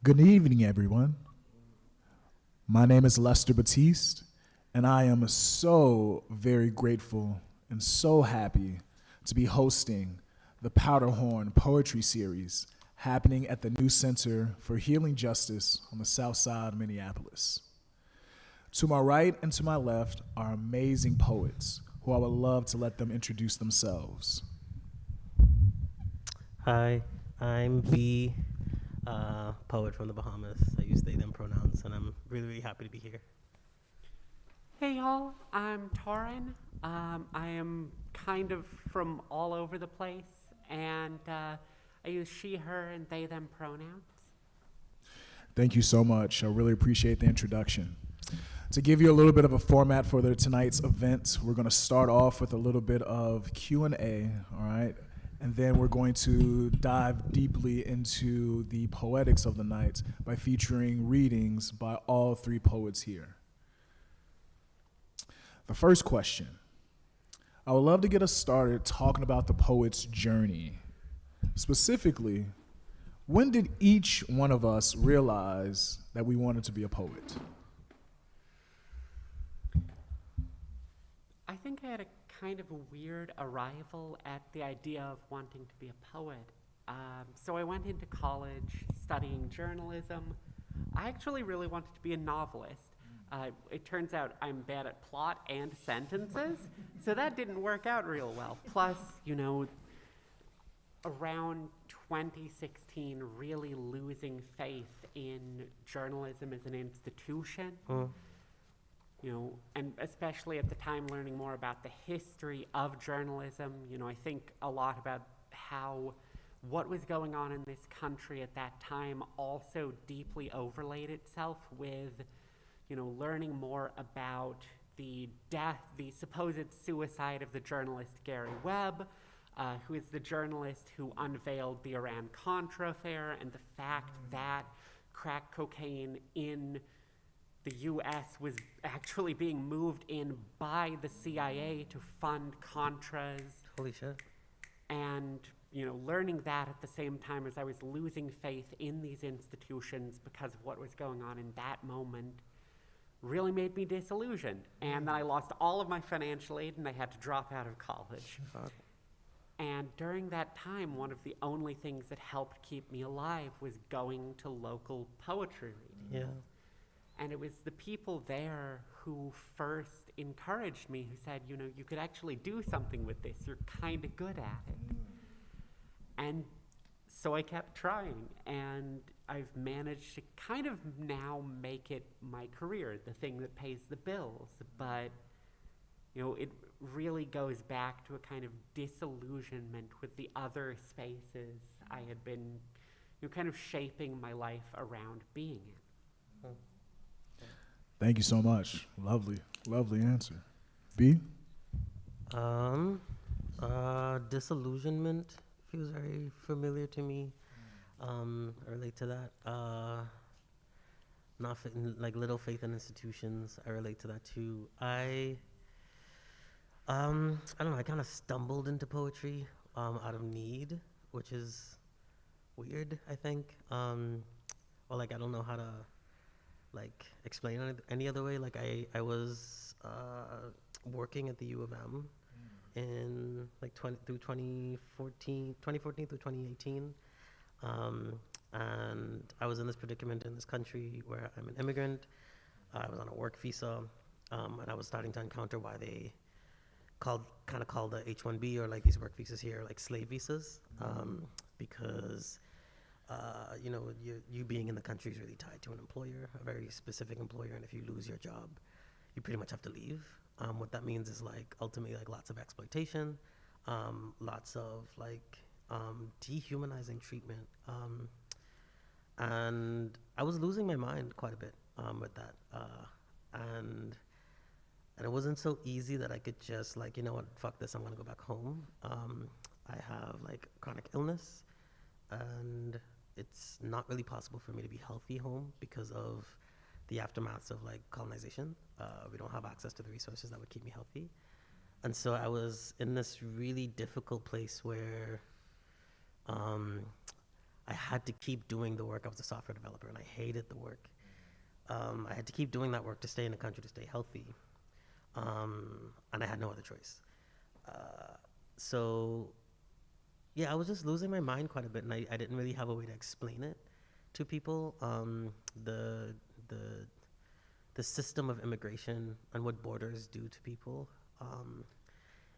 Good evening, everyone. My name is Lester Batiste, and I am so very grateful and so happy to be hosting the Powderhorn Poetry Series happening at the New Center for Healing Justice on the South Side of Minneapolis. To my right and to my left are amazing poets who I would love to let them introduce themselves. Hi, I'm V, poet from the Bahamas. I use they, them pronouns, and I'm really, really happy to be here. Hey y'all, I'm Torrin. I am kind of from all over the place, and I use she, her, and they, them pronouns. Thank you so much. I really appreciate the introduction. To give you a little bit of a format for tonight's event, we're going to start off with a little bit of Q&A, all right? And then we're going to dive deeply into the poetics of the night by featuring readings by all three poets here. The first question, I would love to get us started talking about the poet's journey. Specifically, when did each one of us realize that we wanted to be a poet? I think I had a kind of a weird arrival at the idea of wanting to be a poet. So I went into college studying journalism. I actually really wanted to be a novelist. It turns out I'm bad at plot and sentences, so that didn't work out real well. Plus, around 2016, really losing faith in journalism as an institution. And especially at the time learning more about the history of journalism, I think a lot about how what was going on in this country at that time also deeply overlaid itself with, learning more about the supposed suicide of the journalist Gary Webb, who is the journalist who unveiled the Iran-Contra affair, and the fact that crack cocaine in the U.S. was actually being moved in by the CIA to fund Contras. Holy shit. And, learning that at the same time as I was losing faith in these institutions because of what was going on in that moment really made me disillusioned. And then I lost all of my financial aid and I had to drop out of college. And during that time, one of the only things that helped keep me alive was going to local poetry readings. Yeah. And it was the people there who first encouraged me, who said, you could actually do something with this. You're kind of good at it. And so I kept trying, and I've managed to kind of now make it my career, the thing that pays the bills. But, it really goes back to a kind of disillusionment with the other spaces I had been, kind of shaping my life around being in. Thank you so much. Lovely answer. B? Disillusionment feels very familiar to me. I relate to that. Little faith in institutions. I relate to that too. I don't know. I kind of stumbled into poetry out of need, which is weird, I think. I don't know how to explain it any other way. I was working at the U of M in 2014 through 2018, and I was in this predicament in this country where I'm an immigrant. I was on a work visa, and I was starting to encounter why they called the H-1B or these work visas here slave visas, because you being in the country is really tied to an employer, a very specific employer, and if you lose your job, you pretty much have to leave. What that means is ultimately lots of exploitation, lots of dehumanizing treatment, and I was losing my mind quite a bit with that, and it wasn't so easy that I could just fuck this, I'm gonna go back home. I have chronic illness, and it's not really possible for me to be healthy home because of the aftermaths of colonization. We don't have access to the resources that would keep me healthy. And so I was in this really difficult place where I had to keep doing the work. I was a software developer, and I hated the work. I had to keep doing that work to stay in the country, to stay healthy, and I had no other choice. So, yeah, I was just losing my mind quite a bit, and I didn't really have a way to explain it to people. The the system of immigration and what borders do to people.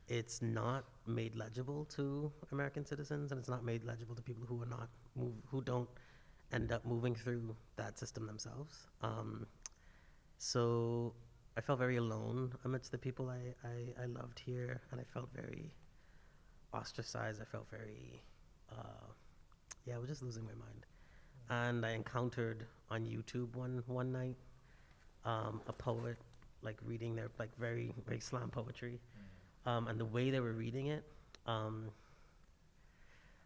It's not made legible to American citizens, and it's not made legible to people who are not who don't end up moving through that system themselves. So I felt very alone amidst the people I loved here, and I felt very ostracized. I felt very, I was just losing my mind. And I encountered on YouTube one night a poet like reading their like very slam poetry, and the way they were reading it.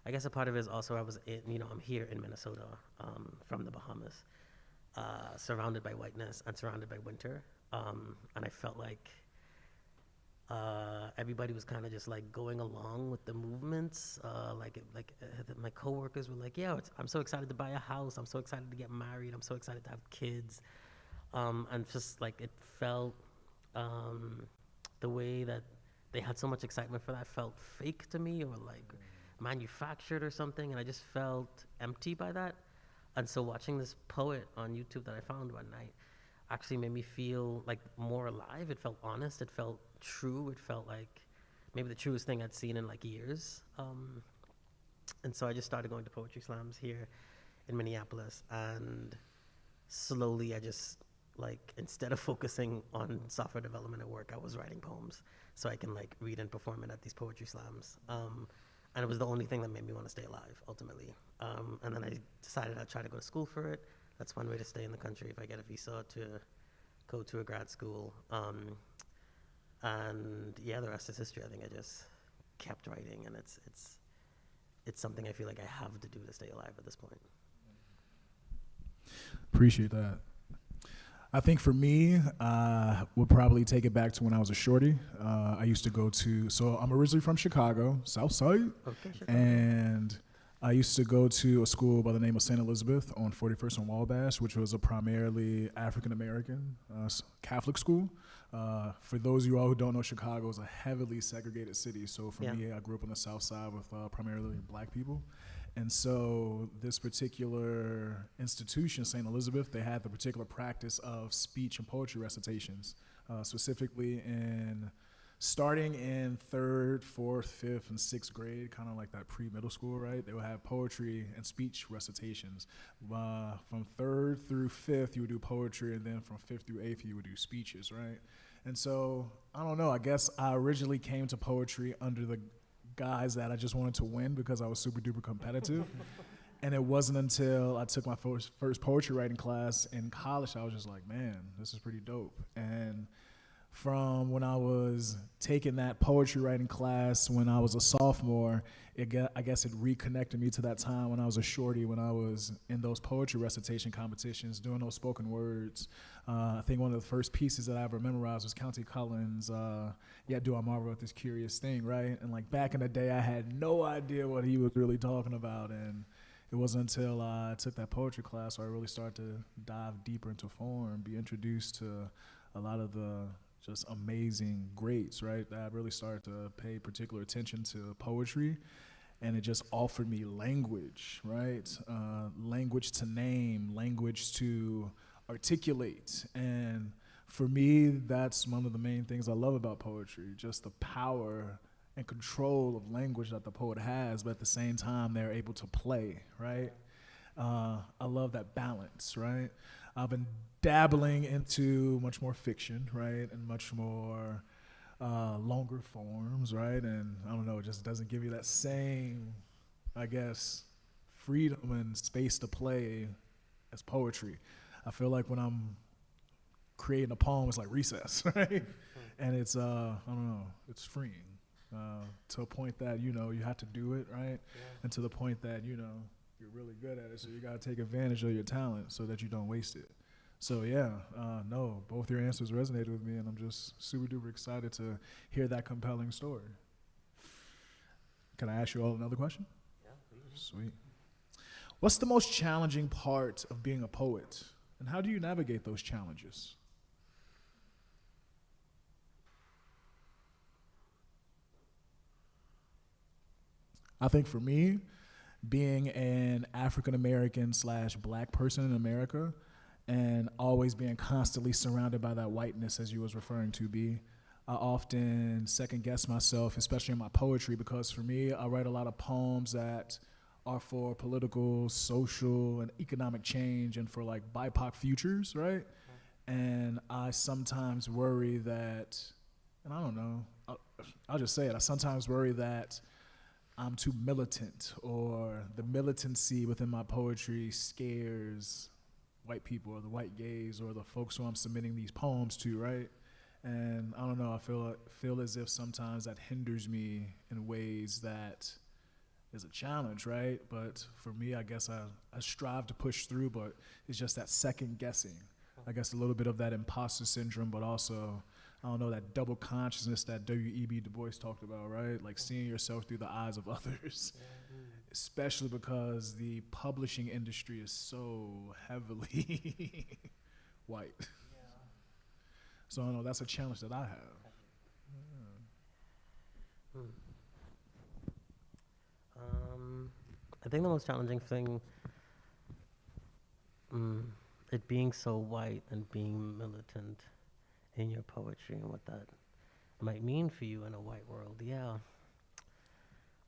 I guess a part of it is also I'm here in Minnesota, from the Bahamas, surrounded by whiteness and surrounded by winter, and I felt like everybody was kind of just like going along with the movements. My coworkers were like, "Yeah, I'm so excited to buy a house. I'm so excited to get married. I'm so excited to have kids," and just like it felt the way that they had so much excitement for that felt fake to me, or like manufactured or something, and I just felt empty by that. And so watching this poet on YouTube that I found one night actually made me feel like more alive. It felt honest, it felt true, it felt like maybe the truest thing I'd seen in like years. And so I just started going to poetry slams here in Minneapolis, and slowly I just like, instead of focusing on software development at work, I was writing poems so I can like read and perform it at these poetry slams. And it was the only thing that made me want to stay alive, ultimately. And then I decided I'd try to go to school for it. That's one way to stay in the country if I get a visa to go to a grad school. And yeah, the rest is history. I think I just kept writing, and it's something I feel like I have to do to stay alive at this point. Appreciate that. I think for me, would probably take it back to when I was a shorty. I used to go to, so I'm originally from Chicago, South Side, Okay, Chicago. and I used to go to a school by the name of St. Elizabeth on 41st and Wabash, which was a primarily African-American Catholic school. For those of you all who don't know, Chicago is a heavily segregated city. So for me, I grew up on the South Side with primarily black people. And so this particular institution, St. Elizabeth, they had the particular practice of speech and poetry recitations, specifically starting in 3rd, 4th, 5th, and 6th grade, kind of like that pre-middle school, right? They would have poetry and speech recitations. From 3rd through 5th, you would do poetry, and then from 5th through 8th, you would do speeches, right? And so, I don't know, I guess I originally came to poetry under the guys that I just wanted to win because I was super duper competitive. And it wasn't until I took my first poetry writing class in college, I was just like, man, this is pretty dope. And from when I was taking that poetry writing class when I was a sophomore, I guess it reconnected me to that time when I was a shorty, when I was in those poetry recitation competitions, doing those spoken words. I think one of the first pieces that I ever memorized was County Cullen's, do I marvel at this curious thing, right? And like back in the day, I had no idea what he was really talking about. And it wasn't until I took that poetry class where I really started to dive deeper into form, be introduced to a lot of the just amazing greats, right? That I really started to pay particular attention to poetry, and it just offered me language, right? Language to name, language to articulate. And for me, that's one of the main things I love about poetry, just the power and control of language that the poet has, but at the same time, they're able to play, right? I love that balance, right? I've been dabbling into much more fiction, right, and much more longer forms, right? And I don't know, it just doesn't give you that same, I guess, freedom and space to play as poetry. I feel like when I'm creating a poem, it's like recess, right? And it's, I don't know, it's freeing to a point that, you have to do it, right? Yeah. And to the point that, you're really good at it, so you got to take advantage of your talent so that you don't waste it. So no, both your answers resonated with me, and I'm just super duper excited to hear that compelling story. Can I ask you all another question? Yeah, please. Sweet. What's the most challenging part of being a poet, and how do you navigate those challenges? I think for me, being an African American / black person in America, and always being constantly surrounded by that whiteness, as you was referring to, B, I often second guess myself, especially in my poetry, because for me, I write a lot of poems that are for political, social, and economic change, and for like BIPOC futures, right? And I sometimes worry that, and I don't know, I'll just say it. I sometimes worry that I'm too militant, or the militancy within my poetry scares white people, or the white gays, or the folks who I'm submitting these poems to, right? And I don't know, I feel as if sometimes that hinders me in ways that is a challenge, right? But for me, I guess I strive to push through, but it's just that second guessing. I guess a little bit of that imposter syndrome, but also, I don't know, that double consciousness that W.E.B. Du Bois talked about, right? Like seeing yourself through the eyes of others, especially because the publishing industry is so heavily white. So I don't know, that's a challenge that I have. I think the most challenging thing, it being so white and being militant in your poetry and what that might mean for you in a white world, yeah.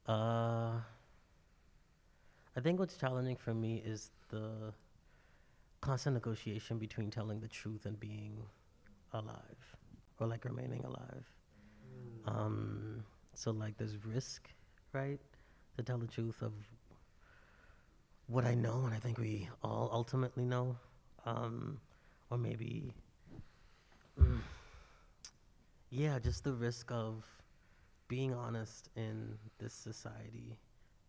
I think what's challenging for me is the constant negotiation between telling the truth and being alive, or like remaining alive. So like there's risk, right? To tell the truth of what I know, and I think we all ultimately know, or maybe, yeah, just the risk of being honest in this society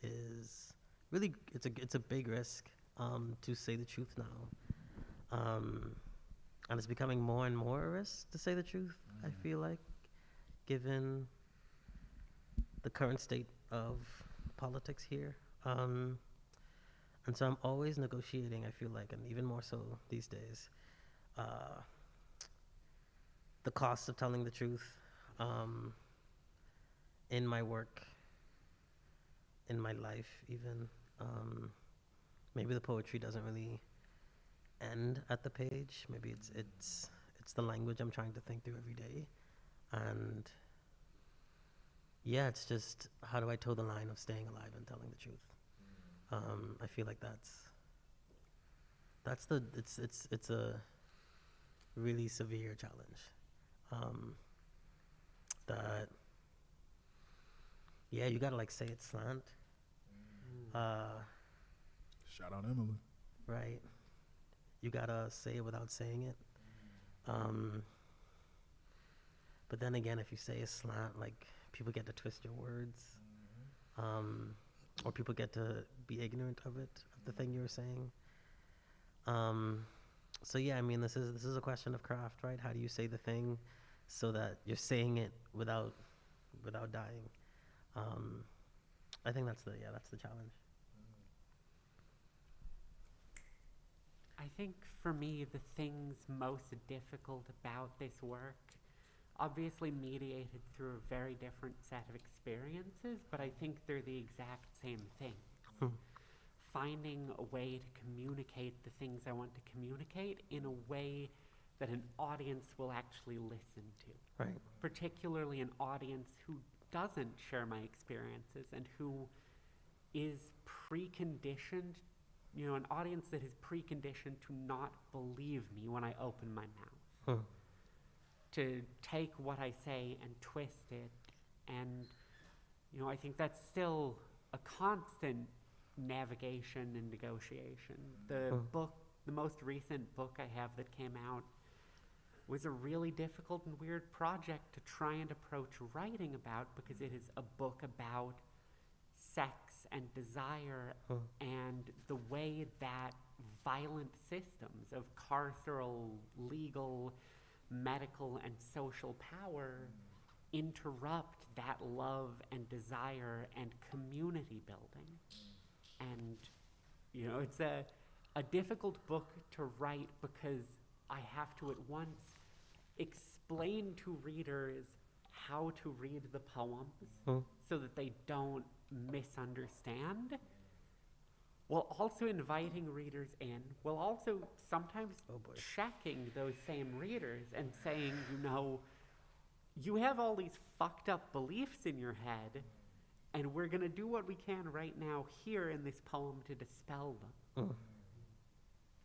is really, it's a big risk, to say the truth now. And it's becoming more and more a risk to say the truth, I feel like, given the current state of politics here. And so I'm always negotiating, I feel like, and even more so these days, the cost of telling the truth, in my work, in my life even. Maybe the poetry doesn't really end at the page. Maybe it's the language I'm trying to think through every day. And yeah, it's just, how do I toe the line of staying alive and telling the truth? I feel like it's a really severe challenge. That, yeah, you gotta like say it slant. Shout out Emily. Right. You gotta say it without saying it. But then again, if you say a slant, like, people get to twist your words, or people get to be ignorant of it, of the thing you were saying. So yeah, I mean, this is a question of craft, right? How do you say the thing so that you're saying it without dying? I think that's the challenge. I think for me, the things most difficult about this work, obviously mediated through a very different set of experiences, but I think they're the exact same thing. Finding a way to communicate the things I want to communicate in a way that an audience will actually listen to. Right. Particularly an audience who doesn't share my experiences and who is preconditioned, an audience that is preconditioned to not believe me when I open my mouth. To take what I say and twist it. And, I think that's still a constant navigation and negotiation. The most recent book I have that came out was a really difficult and weird project to try and approach writing about, because it is a book about sex and desire and the way that violent systems of carceral, legal, medical, and social power interrupt that love and desire and community building. And You know, it's a difficult book to write because I have to at once explain to readers how to read the poems so that they don't misunderstand, while also inviting readers in, while also sometimes checking those same readers and saying, you know, you have all these fucked up beliefs in your head, and we're going to do what we can right now here in this poem to dispel them.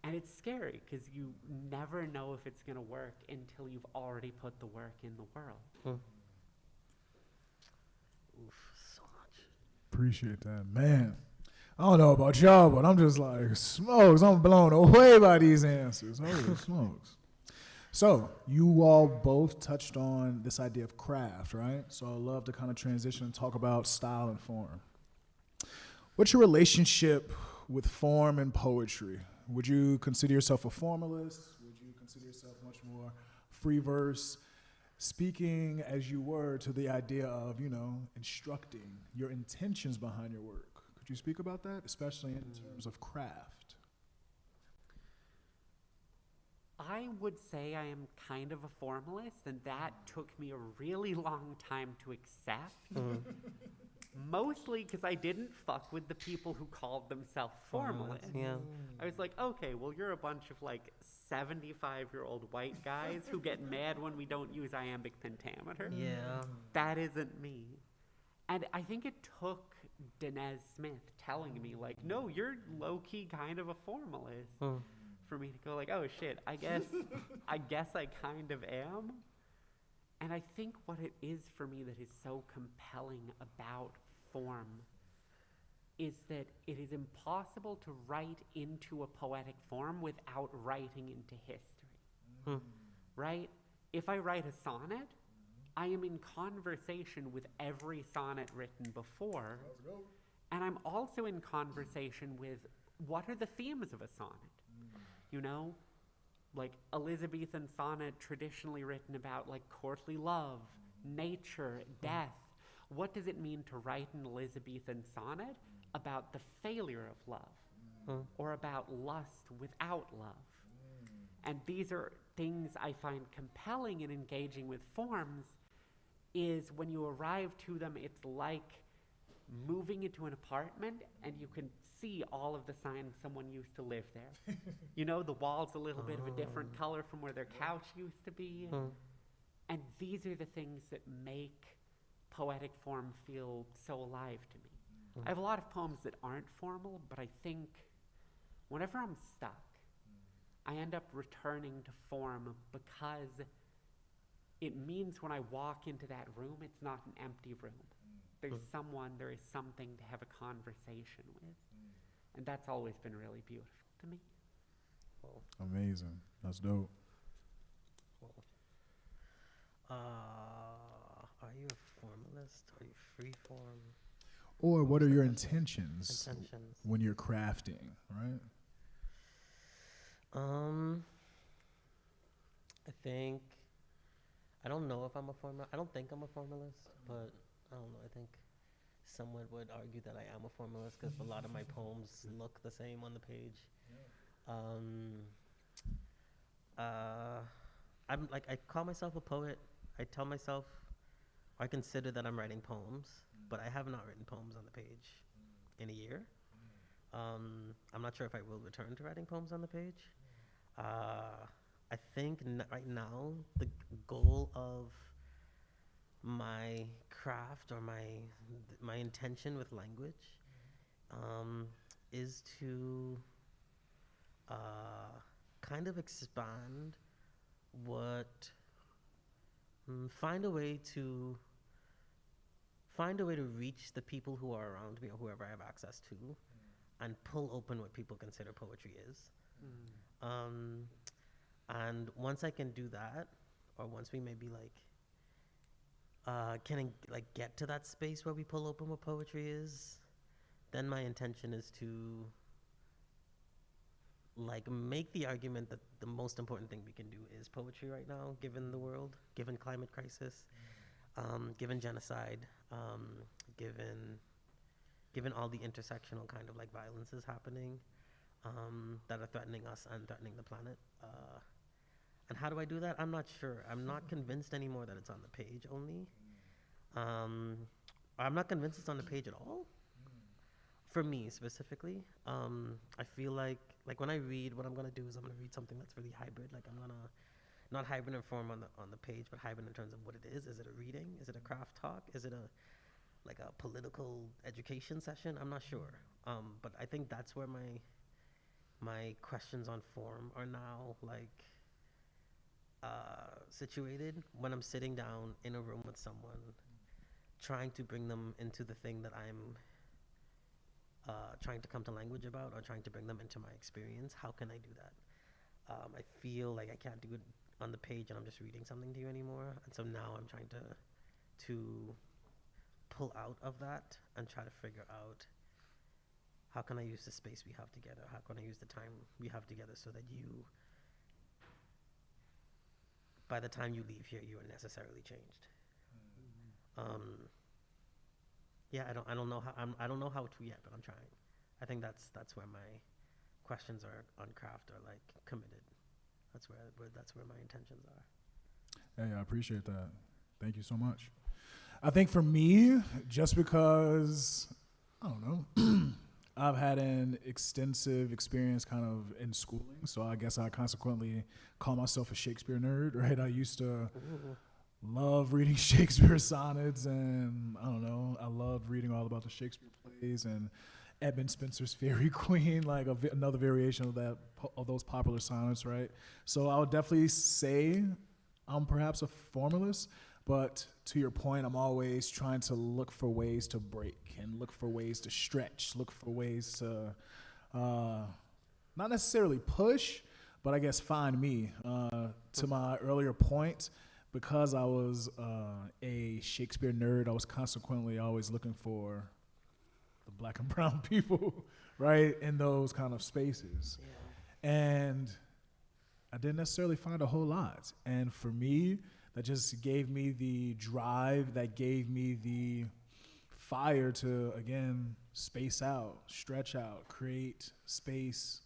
And it's scary because you never know if it's going to work until you've already put the work in the world. Oof, so much. Appreciate that, man. I don't know about y'all, but I'm just like, smokes, I'm blown away by these answers. Holy smokes. So, you all both touched on this idea of craft, right? So I'd love to kind of transition and talk about style and form. What's your relationship with form and poetry? Would you consider yourself a formalist? Would you consider yourself much more free verse? Speaking as you were to the idea of, you know, instructing your intentions behind your work. Could you speak about that, especially in terms of craft? I would say I am kind of a formalist, and that took me a really long time to accept. Mostly because I didn't fuck with the people who called themselves formalists. Yeah. I was like, okay, well, you're a bunch of like 75-year-old white guys who get mad when we don't use iambic pentameter. Yeah. That isn't me. And I think it took Denez Smith telling me, like, no, you're low-key kind of a formalist, for me to go like, oh shit, I guess I kind of am. And I think what it is for me that is so compelling about form is that it is impossible to write into a poetic form without writing into history. Right? If I write a sonnet, I am in conversation with every sonnet written before. And I'm also in conversation with what are the themes of a sonnet? You know? Like Elizabethan sonnet traditionally written about like courtly love, nature, death. What does it mean to write an Elizabethan sonnet about the failure of love or about lust without love? And these are things I find compelling in engaging with forms, is when you arrive to them, it's like moving into an apartment and you can see all of the signs someone used to live there. You know, the wall's a little bit of a different color from where their couch used to be. And these are the things that make poetic form feel so alive to me. I have a lot of poems that aren't formal, but I think whenever I'm stuck, I end up returning to form because it means when I walk into that room, it's not an empty room. There's someone, there is something to have a conversation with. And that's always been really beautiful to me. Amazing. That's dope. Are you a formalist? Are you freeform? Or what are your intentions Intentions. when you're crafting, right? I don't know if I'm a formalist. I don't think I'm a formalist, but I don't know. I think someone would argue that I am a formalist because a lot of my poems look the same on the page. I'm like, I call myself a poet. I tell myself, I consider that I'm writing poems, but I have not written poems on the page in a year. I'm not sure if I will return to writing poems on the page. I think right now the goal of my craft or my intention with language is to kind of expand find a way to reach the people who are around me or whoever I have access to, and pull open what people consider poetry is. And once I can do that, or once we maybe get to that space where we pull open what poetry is, then my intention is to make the argument that the most important thing we can do is poetry right now, given the world, given climate crisis, given genocide, given all the intersectional kind of violences happening. that are threatening us and threatening the planet. And how do I do that? I'm not sure. I'm not convinced anymore that it's on the page only. I'm not convinced it's on the page at all. For me specifically, I feel like when I read, what I'm gonna do is I'm gonna read something that's really hybrid. Like I'm gonna not hybrid in form on the page, but hybrid in terms of what it is. Is it a reading? Is it a craft talk? Is it a political education session? I'm not sure. But I think that's where my questions on form are now situated when I'm sitting down in a room with someone, trying to bring them into the thing that I'm trying to come to language about, or trying to bring them into my experience. How can I do that? I feel like I can't do it on the page and I'm just reading something to you anymore. And so now I'm trying to pull out of that and try to figure out, how can I use the space we have together? How can I use the time we have together so that you, by the time you leave here, you are necessarily changed. Yeah, I don't know how I don't know how to yet, but I'm trying. I think that's where my questions are on craft are like committed. That's where my intentions are. Hey, I appreciate that. Thank you so much. I think for me, just because, I don't know, I've had an extensive experience kind of in schooling, so I guess I consequently call myself a Shakespeare nerd, right? I used to love reading Shakespeare sonnets, and I don't know, I loved reading all about the Shakespeare plays and Edmund Spenser's Fairy Queen, like another variation of those popular sonnets, right? So I would definitely say I'm perhaps a formalist, but to your point, I'm always trying to look for ways to break and look for ways to stretch, look for ways to not necessarily push, but I guess find me. To my earlier point, because I was a Shakespeare nerd, I was consequently always looking for the black and brown people, right, in those kind of spaces. Yeah. And I didn't necessarily find a whole lot. And for me, that just gave me the drive, that gave me the fire to, again, space out, stretch out, create space,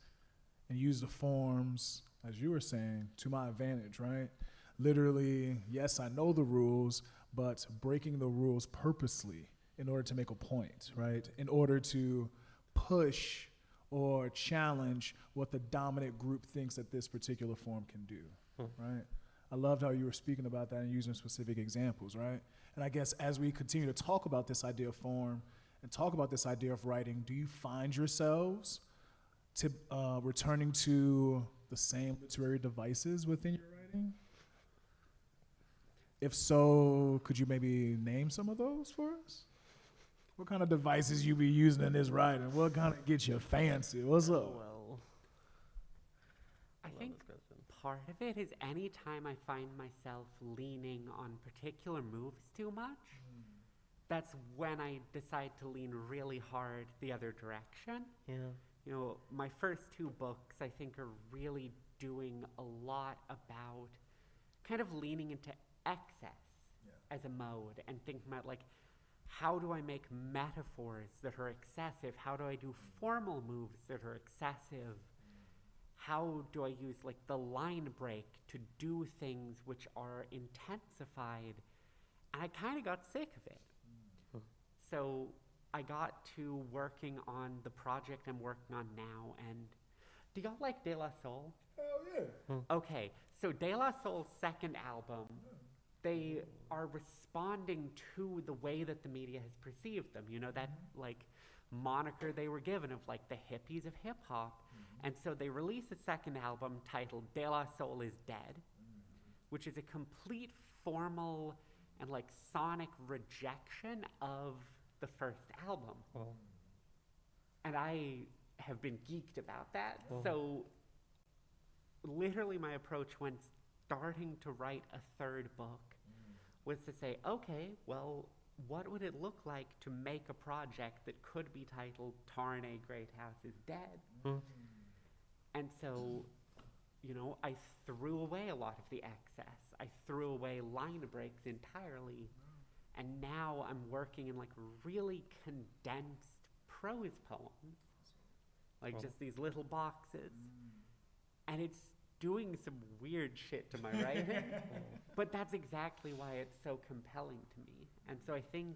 and use the forms, as you were saying, to my advantage, right? Literally, yes, I know the rules, but breaking the rules purposely in order to make a point, right? In order to push or challenge what the dominant group thinks that this particular form can do, right? I loved how you were speaking about that and using specific examples, right? And I guess as we continue to talk about this idea of form and talk about this idea of writing, do you find yourselves returning to the same literary devices within your writing? If so, could you maybe name some of those for us? What kind of devices you be using in this writing? What kind of gets you fancy? What's up? Well, I love think this question. part of it is anytime I find myself leaning on particular moves too much, that's when I decide to lean really hard the other direction. Yeah. You know, my first two books, I think, are really doing a lot about kind of leaning into excess as a mode and thinking about, like, how do I make metaphors that are excessive? How do I do formal moves that are excessive? How do I use, like, the line break to do things which are intensified? And I kind of got sick of it. So I got to working on the project I'm working on now, and do y'all like De La Soul? Hell yeah. Okay, so De La Soul's second album, they are responding to the way that the media has perceived them. You know, that, like, moniker they were given of, like, the hippies of hip-hop. And so they released a second album titled De La Soul is Dead, which is a complete formal and, like, sonic rejection of the first album. Well, And I have been geeked about that. Oh. So literally my approach when starting to write a third book was to say, okay, well, what would it look like to make a project that could be titled Torrin, Greathouse is Dead? And so, you know, I threw away a lot of the excess. I threw away line breaks entirely. And now I'm working in, like, really condensed prose poems like Oh. just these little boxes. And it's doing some weird shit to my writing, but that's exactly why it's so compelling to me. And so I think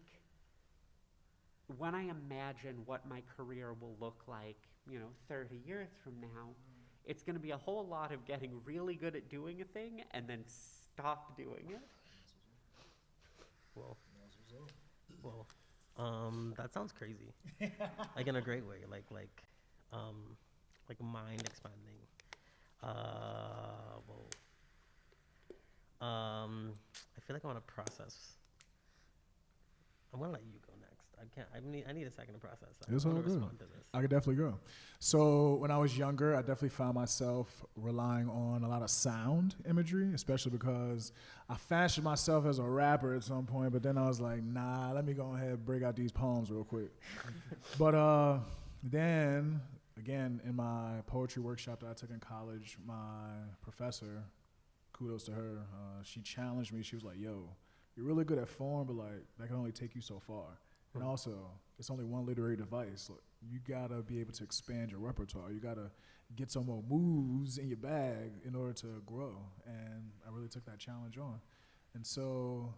when I imagine what my career will look like, 30 years from now, it's going to be a whole lot of getting really good at doing a thing and then stop doing it. Well, that sounds crazy. Like in a great way, like mind expanding. I feel like I want to process. I'm gonna let you go next. I need a second to process. It's I all want to good. respond to this. I could definitely go. So when I was younger, I definitely found myself relying on a lot of sound imagery, especially because I fashioned myself as a rapper at some point, but then I was like, nah, let me go ahead and break out these poems real quick. But then, again, in my poetry workshop that I took in college, my professor, kudos to her, she challenged me. She was like, yo, you're really good at form, but like that can only take you so far. And also, it's only one literary device. Look, you gotta be able to expand your repertoire. You gotta get some more moves in your bag in order to grow. And I really took that challenge on. And so,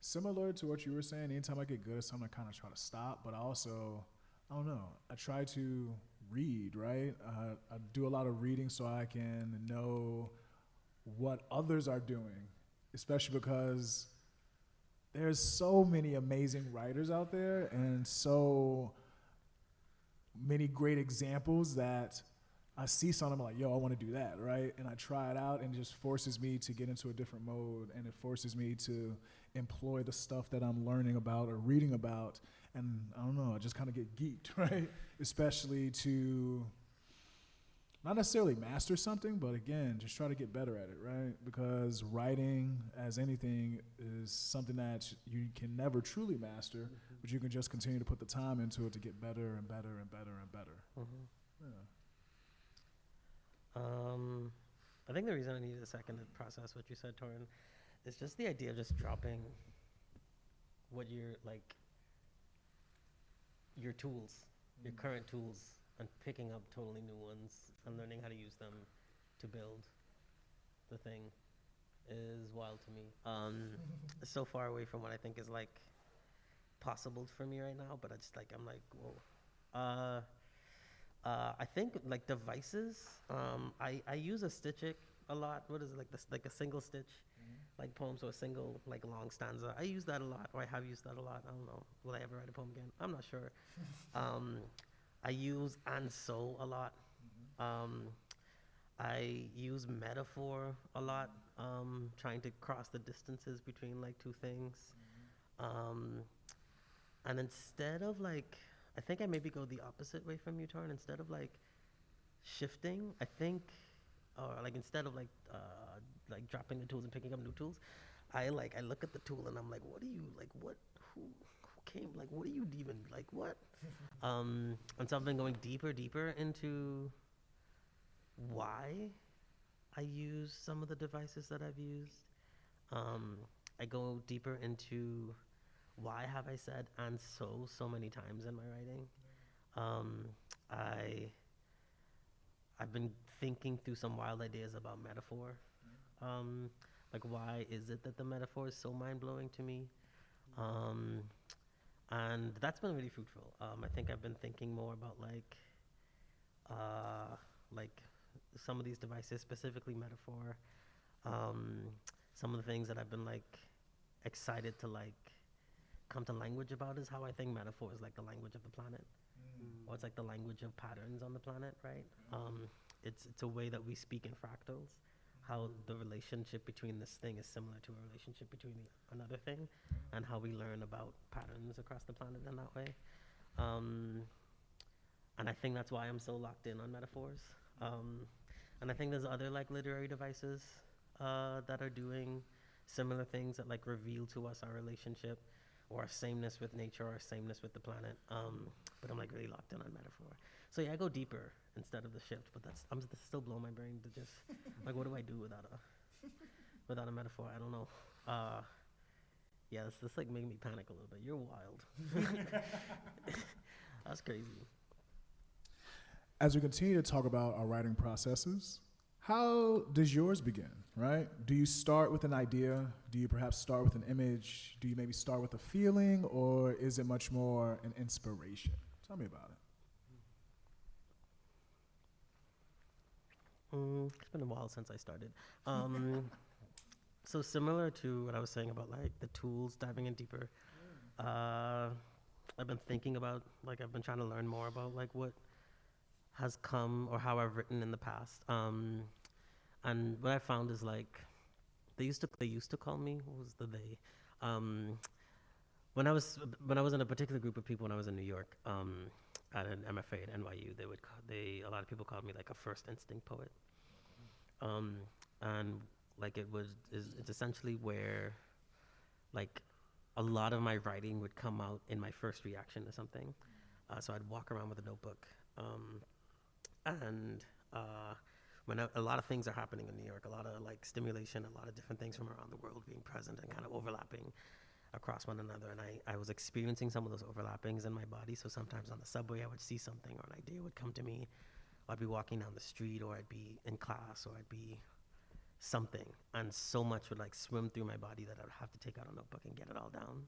similar to what you were saying, anytime I get good at something, I kind of try to stop. But I don't know, I try to read, right? I do a lot of reading so I can know what others are doing, especially because there's so many amazing writers out there and so many great examples that I see something, I'm like, yo, I want to do that, right? And I try it out and it just forces me to get into a different mode, and it forces me to employ the stuff that I'm learning about or reading about. And I don't know, I just kind of get geeked, right? Especially to not necessarily master something, but again, just try to get better at it, right? Because writing, as anything, is something that you can never truly master, but you can just continue to put the time into it to get better and better and better and better. Mm-hmm. Yeah. I think the reason I needed a second to process what you said, Torrin, is just the idea of just dropping what your tools, your current tools, and picking up totally new ones and learning how to use them to build the thing is wild to me. It's so far away from what I think is like possible for me right now, but I'm like, whoa. I think like devices, I use a stitchic a lot. What is it, like a single stitch, like poem, so a single like long stanza. I use that a lot, or I have used that a lot. I don't know. Will I ever write a poem again? I'm not sure. I use and so a lot. I use metaphor a lot, trying to cross the distances between like two things. And instead of like, I think I maybe go the opposite way from you, Torrin. Instead of like shifting, I think, or like instead of like dropping the tools and picking up new tools, I look at the tool and I'm like, what do you like? Who came? Like, what do you even like? What? And so I've been going deeper into why I use some of the devices that I've used. I go deeper into why have I said and so many times in my writing. I've been thinking through some wild ideas about metaphor. Like, why is it that the metaphor is so mind-blowing to me? And that's been really fruitful. I think I've been thinking more about like some of these devices, specifically metaphor. Some of the things that I've been like excited to like come to language about is how I think metaphor is like the language of the planet, or it's like the language of patterns on the planet, right? It's a way that we speak in fractals. How the relationship between this thing is similar to a relationship between another thing, and how we learn about patterns across the planet in that way. And I think that's why I'm so locked in on metaphors. And I think there's other like literary devices that are doing similar things that like reveal to us our relationship or our sameness with nature or our sameness with the planet. But I'm like really locked in on metaphor. So yeah, I go deeper instead of the shift, but I'm still blowing my brain to just like, what do I do without a metaphor? I don't know. Yeah, this like made me panic a little bit. You're wild. That's crazy. As we continue to talk about our writing processes, how does yours begin, right? Do you start with an idea? Do you perhaps start with an image? Do you maybe start with a feeling, or is it much more an inspiration? Tell me about it. It's been a while since I started. So similar to what I was saying about like the tools, diving in deeper. I've been thinking about, like, I've been trying to learn more about like what has come or how I've written in the past. And what I found is like they used to call me, what was the they? When I was in a particular group of people when I was in New York, at an MFA at NYU, a lot of people called me like a first instinct poet. And like it's essentially where like a lot of my writing would come out in my first reaction to something. So I'd walk around with a notebook, and when a lot of things are happening in New York, a lot of like stimulation, a lot of different things from around the world being present and kind of overlapping across one another. And I was experiencing some of those overlappings in my body. So sometimes on the subway, I would see something or an idea would come to me. I'd be walking down the street, or I'd be in class, or I'd be something. And so much would like swim through my body that I would have to take out a notebook and get it all down.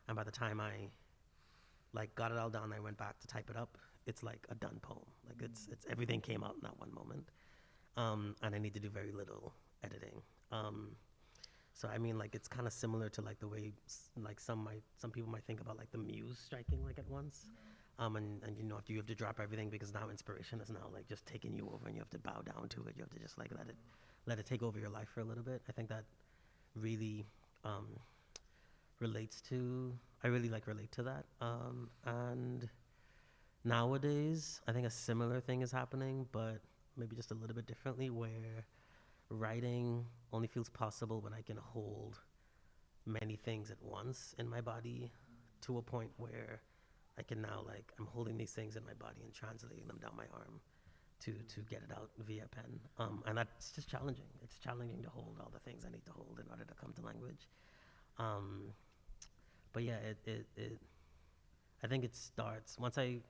And by the time I like got it all down, I went back to type it up. It's like a done poem. Like it's everything came out in that one moment. And I need to do very little editing. So I mean, like it's kind of similar to like the way like some people might think about like the muse striking like at once. And you know, after you have to drop everything because now inspiration is now like just taking you over and you have to bow down to it. You have to just like let it take over your life for a little bit. I think that really I really like relate to that. And nowadays, I think a similar thing is happening, but maybe just a little bit differently, where writing only feels possible when I can hold many things at once in my body, to a point where I can now, like, I'm holding these things in my body and translating them down my arm to get it out via pen. And that's just challenging. It's challenging to hold all the things I need to hold in order to come to language. But yeah, I think it starts once I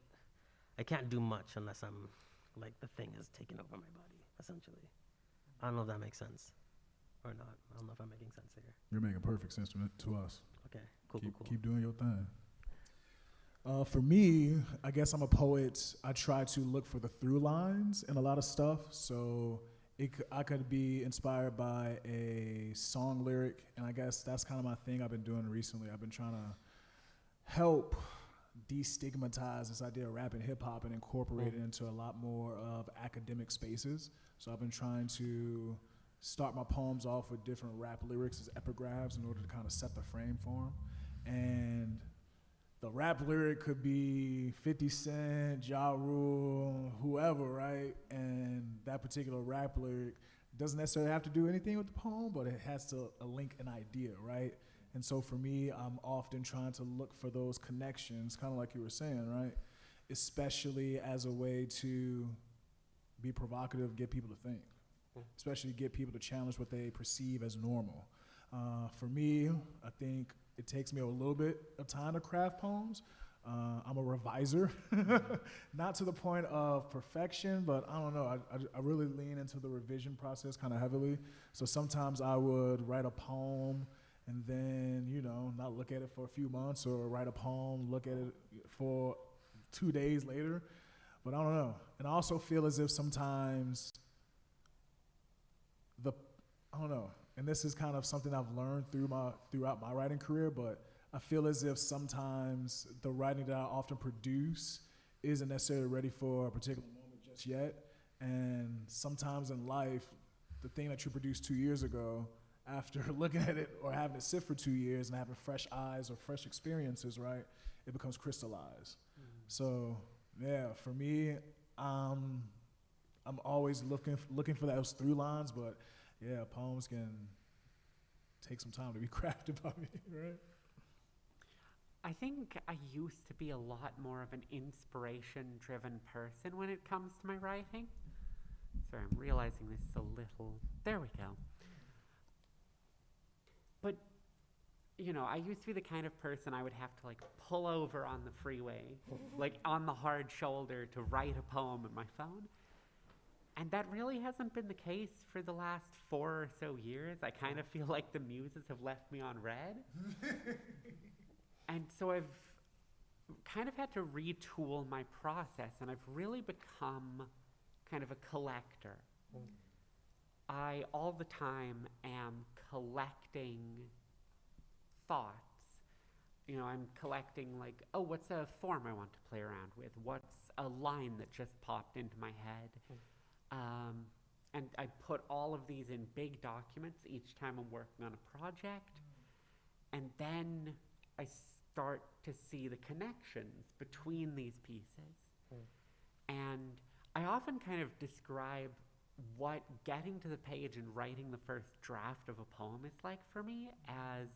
can't do much unless I'm like the thing has taken over my body, essentially. I don't know if that makes sense or not. I don't know if I'm making sense here. You're making perfect sense to us. Okay, cool. Keep doing your thing. For me, I guess I'm a poet. I try to look for the through lines in a lot of stuff. So I could be inspired by a song lyric, and I guess that's kind of my thing I've been doing recently. I've been trying to help destigmatize this idea of rap and hip hop and incorporate it into a lot more of academic spaces. So I've been trying to start my poems off with different rap lyrics as epigraphs in order to kind of set the frame for them. And the rap lyric could be 50 Cent, Ja Rule, whoever, right? And that particular rap lyric doesn't necessarily have to do anything with the poem, but it has to link an idea, right? And so for me, I'm often trying to look for those connections, kind of like you were saying, right? Especially as a way to be provocative, get people to think, especially get people to challenge what they perceive as normal. For me, I think it takes me a little bit of time to craft poems. I'm a reviser, not to the point of perfection, but I don't know. I really lean into the revision process kind of heavily. So sometimes I would write a poem and then, you know, not look at it for a few months, or write a poem, look at it for 2 days later. But I don't know. And I also feel as if sometimes I don't know, and this is kind of something I've learned throughout my writing career, but I feel as if sometimes the writing that I often produce isn't necessarily ready for a particular moment just yet. And sometimes in life, the thing that you produced 2 years ago, after looking at it or having it sit for 2 years and having fresh eyes or fresh experiences, right, it becomes crystallized. So yeah, for me, I'm always looking for those through lines, but yeah, poems can take some time to be crafted by me, right? I think I used to be a lot more of an inspiration-driven person when it comes to my writing. Sorry, I'm realizing this is a little... There we go. But you know, I used to be the kind of person I would have to like pull over on the freeway, like on the hard shoulder to write a poem in my phone. And that really hasn't been the case for the last 4 or so years. I kind of feel like the muses have left me on red. And so I've kind of had to retool my process, and I've really become kind of a collector. I all the time am collecting thoughts. You know, I'm collecting like, oh, what's a form I want to play around with? What's a line that just popped into my head? And I put all of these in big documents each time I'm working on a project. And then I start to see the connections between these pieces. And I often kind of describe what getting to the page and writing the first draft of a poem is like for me as,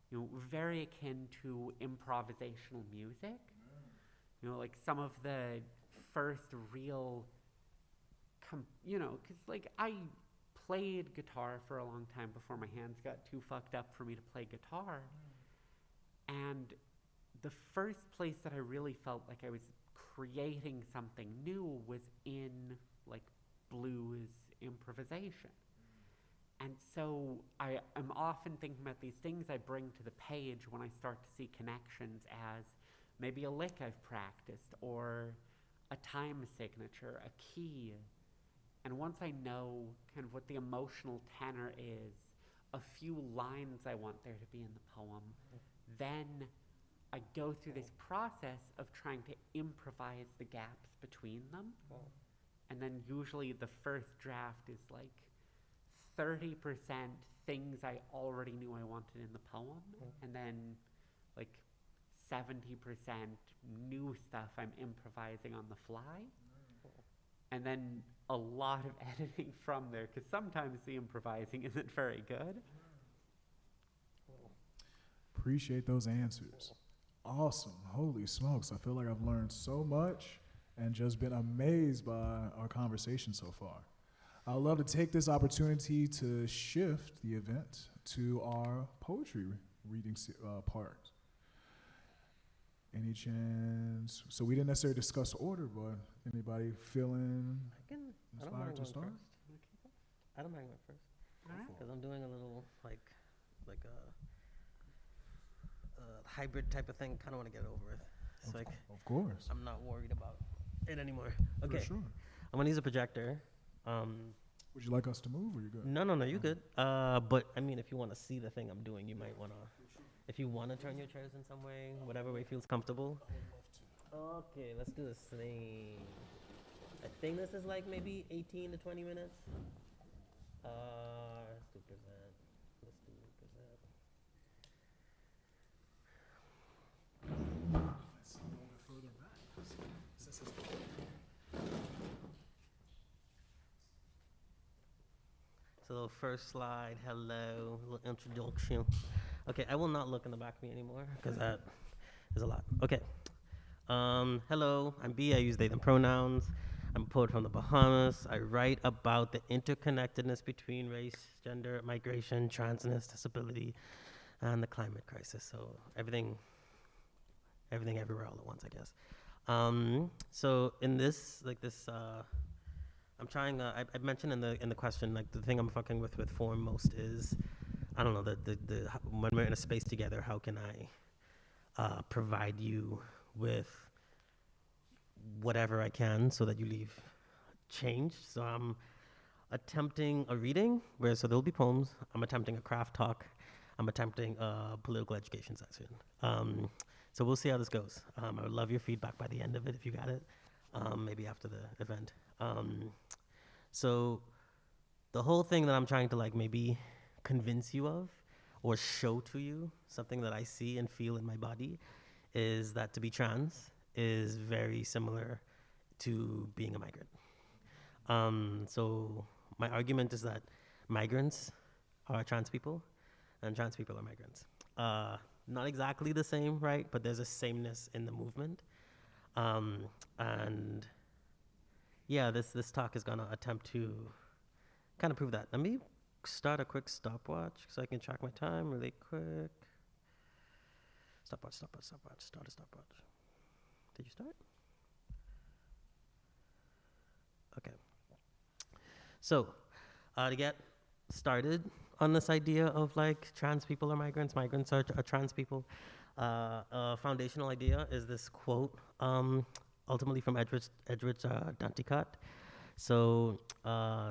you know, very akin to improvisational music. You know, like some of the first real, you know, because like I played guitar for a long time before my hands got too fucked up for me to play guitar. And the first place that I really felt like I was creating something new was in like blues improvisation. And so I am often thinking about these things I bring to the page when I start to see connections as maybe a lick I've practiced or a time signature, a key. And once I know kind of what the emotional tenor is, a few lines I want there to be in the poem, then I go through this process of trying to improvise the gaps between them. And then usually the first draft is like 30% things I already knew I wanted in the poem, and then like 70% new stuff I'm improvising on the fly. And then a lot of editing from there, because sometimes the improvising isn't very good. Appreciate those answers. Awesome. Holy smokes. I feel like I've learned so much and just been amazed by our conversation so far. I'd love to take this opportunity to shift the event to our poetry reading part. Any chance? So we didn't necessarily discuss order, but anybody feeling I don't inspired mind to going start? first. I don't mind going first. All right. Because I'm doing a little like a hybrid type of thing. Kind of want to get it over with. It's like Of course. I'm not worried about it anymore. Okay, For sure. I'm gonna use a projector. Would you like us to move or you good? No, you good. But I mean, if you want to see the thing I'm doing, you might wanna. If you wanna turn your chairs in some way, whatever way feels comfortable. Okay, let's do this thing. I think this is like maybe 18 to 20 minutes. Let's do present. Let's do present. Let's go a little bit further back. Since it's So first slide, hello, little introduction. Okay, I will not look in the back of me anymore because that is a lot. Okay. Hello, I'm B. I use they, them pronouns. I'm a poet from the Bahamas. I write about the interconnectedness between race, gender, migration, transness, disability, and the climate crisis. So everything everywhere all at once, I guess. So in this, I'm trying. I mentioned in the question, like the thing I'm fucking with form most is, I don't know, when we're in a space together, how can I provide you with whatever I can so that you leave changed. So I'm attempting a reading so there'll be poems. I'm attempting a craft talk. I'm attempting a political education section. So we'll see how this goes. I would love your feedback by the end of it if you got it, maybe after the event. So the whole thing that I'm trying to like maybe convince you of or show to you, something that I see and feel in my body, is that to be trans is very similar to being a migrant. So my argument is that migrants are trans people and trans people are migrants. Not exactly the same, right? But there's a sameness in the movement. And yeah, this talk is gonna attempt to kind of prove that. Let me start a quick stopwatch so I can track my time really quick. Stopwatch. Did you start? Okay. So, to get started on this idea of like trans people are migrants, migrants are trans people, a foundational idea is this quote, ultimately from Edwidge Danticat. So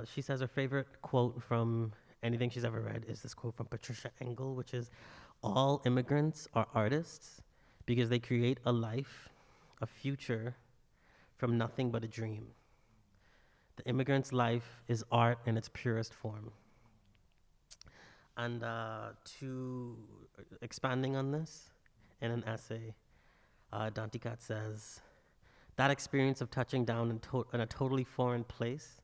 she says her favorite quote from anything she's ever read is this quote from Patricia Engel, which is, "All immigrants are artists because they create a life, a future from nothing but a dream. The immigrant's life is art in its purest form." And to expanding on this, in an essay, Danticat says, "That experience of touching down in a totally foreign place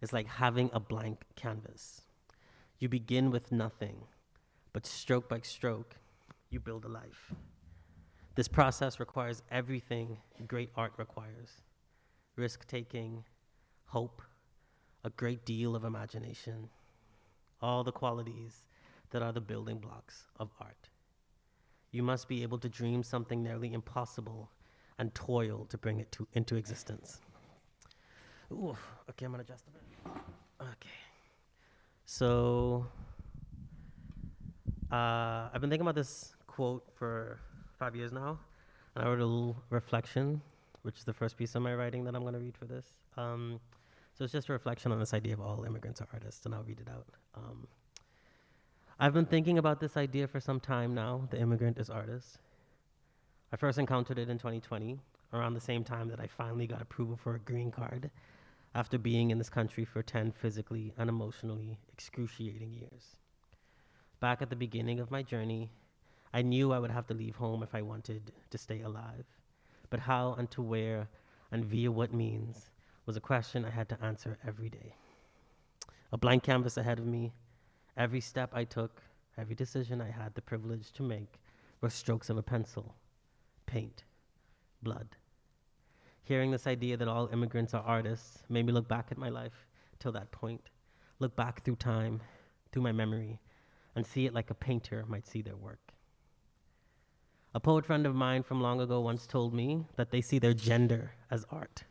is like having a blank canvas. You begin with nothing, but stroke by stroke, you build a life. This process requires everything great art requires: risk-taking, hope, a great deal of imagination, all the qualities that are the building blocks of art. You must be able to dream something nearly impossible and toil to bring it into existence." Ooh, okay, I'm gonna adjust a bit. Okay. So, I've been thinking about this quote for 5 years now, and I wrote a little reflection, which is the first piece of my writing that I'm gonna read for this. So it's just a reflection on this idea of all immigrants are artists, and I'll read it out. I've been thinking about this idea for some time now, the immigrant is artist. I first encountered it in 2020, around the same time that I finally got approval for a green card after being in this country for 10 physically and emotionally excruciating years. Back at the beginning of my journey, I knew I would have to leave home if I wanted to stay alive. But how and to where and via what means was a question I had to answer every day. A blank canvas ahead of me. Every step I took, every decision I had the privilege to make were strokes of a pencil, paint, blood. Hearing this idea that all immigrants are artists made me look back at my life till that point, look back through time, through my memory, and see it like a painter might see their work. A poet friend of mine from long ago once told me that they see their gender as art,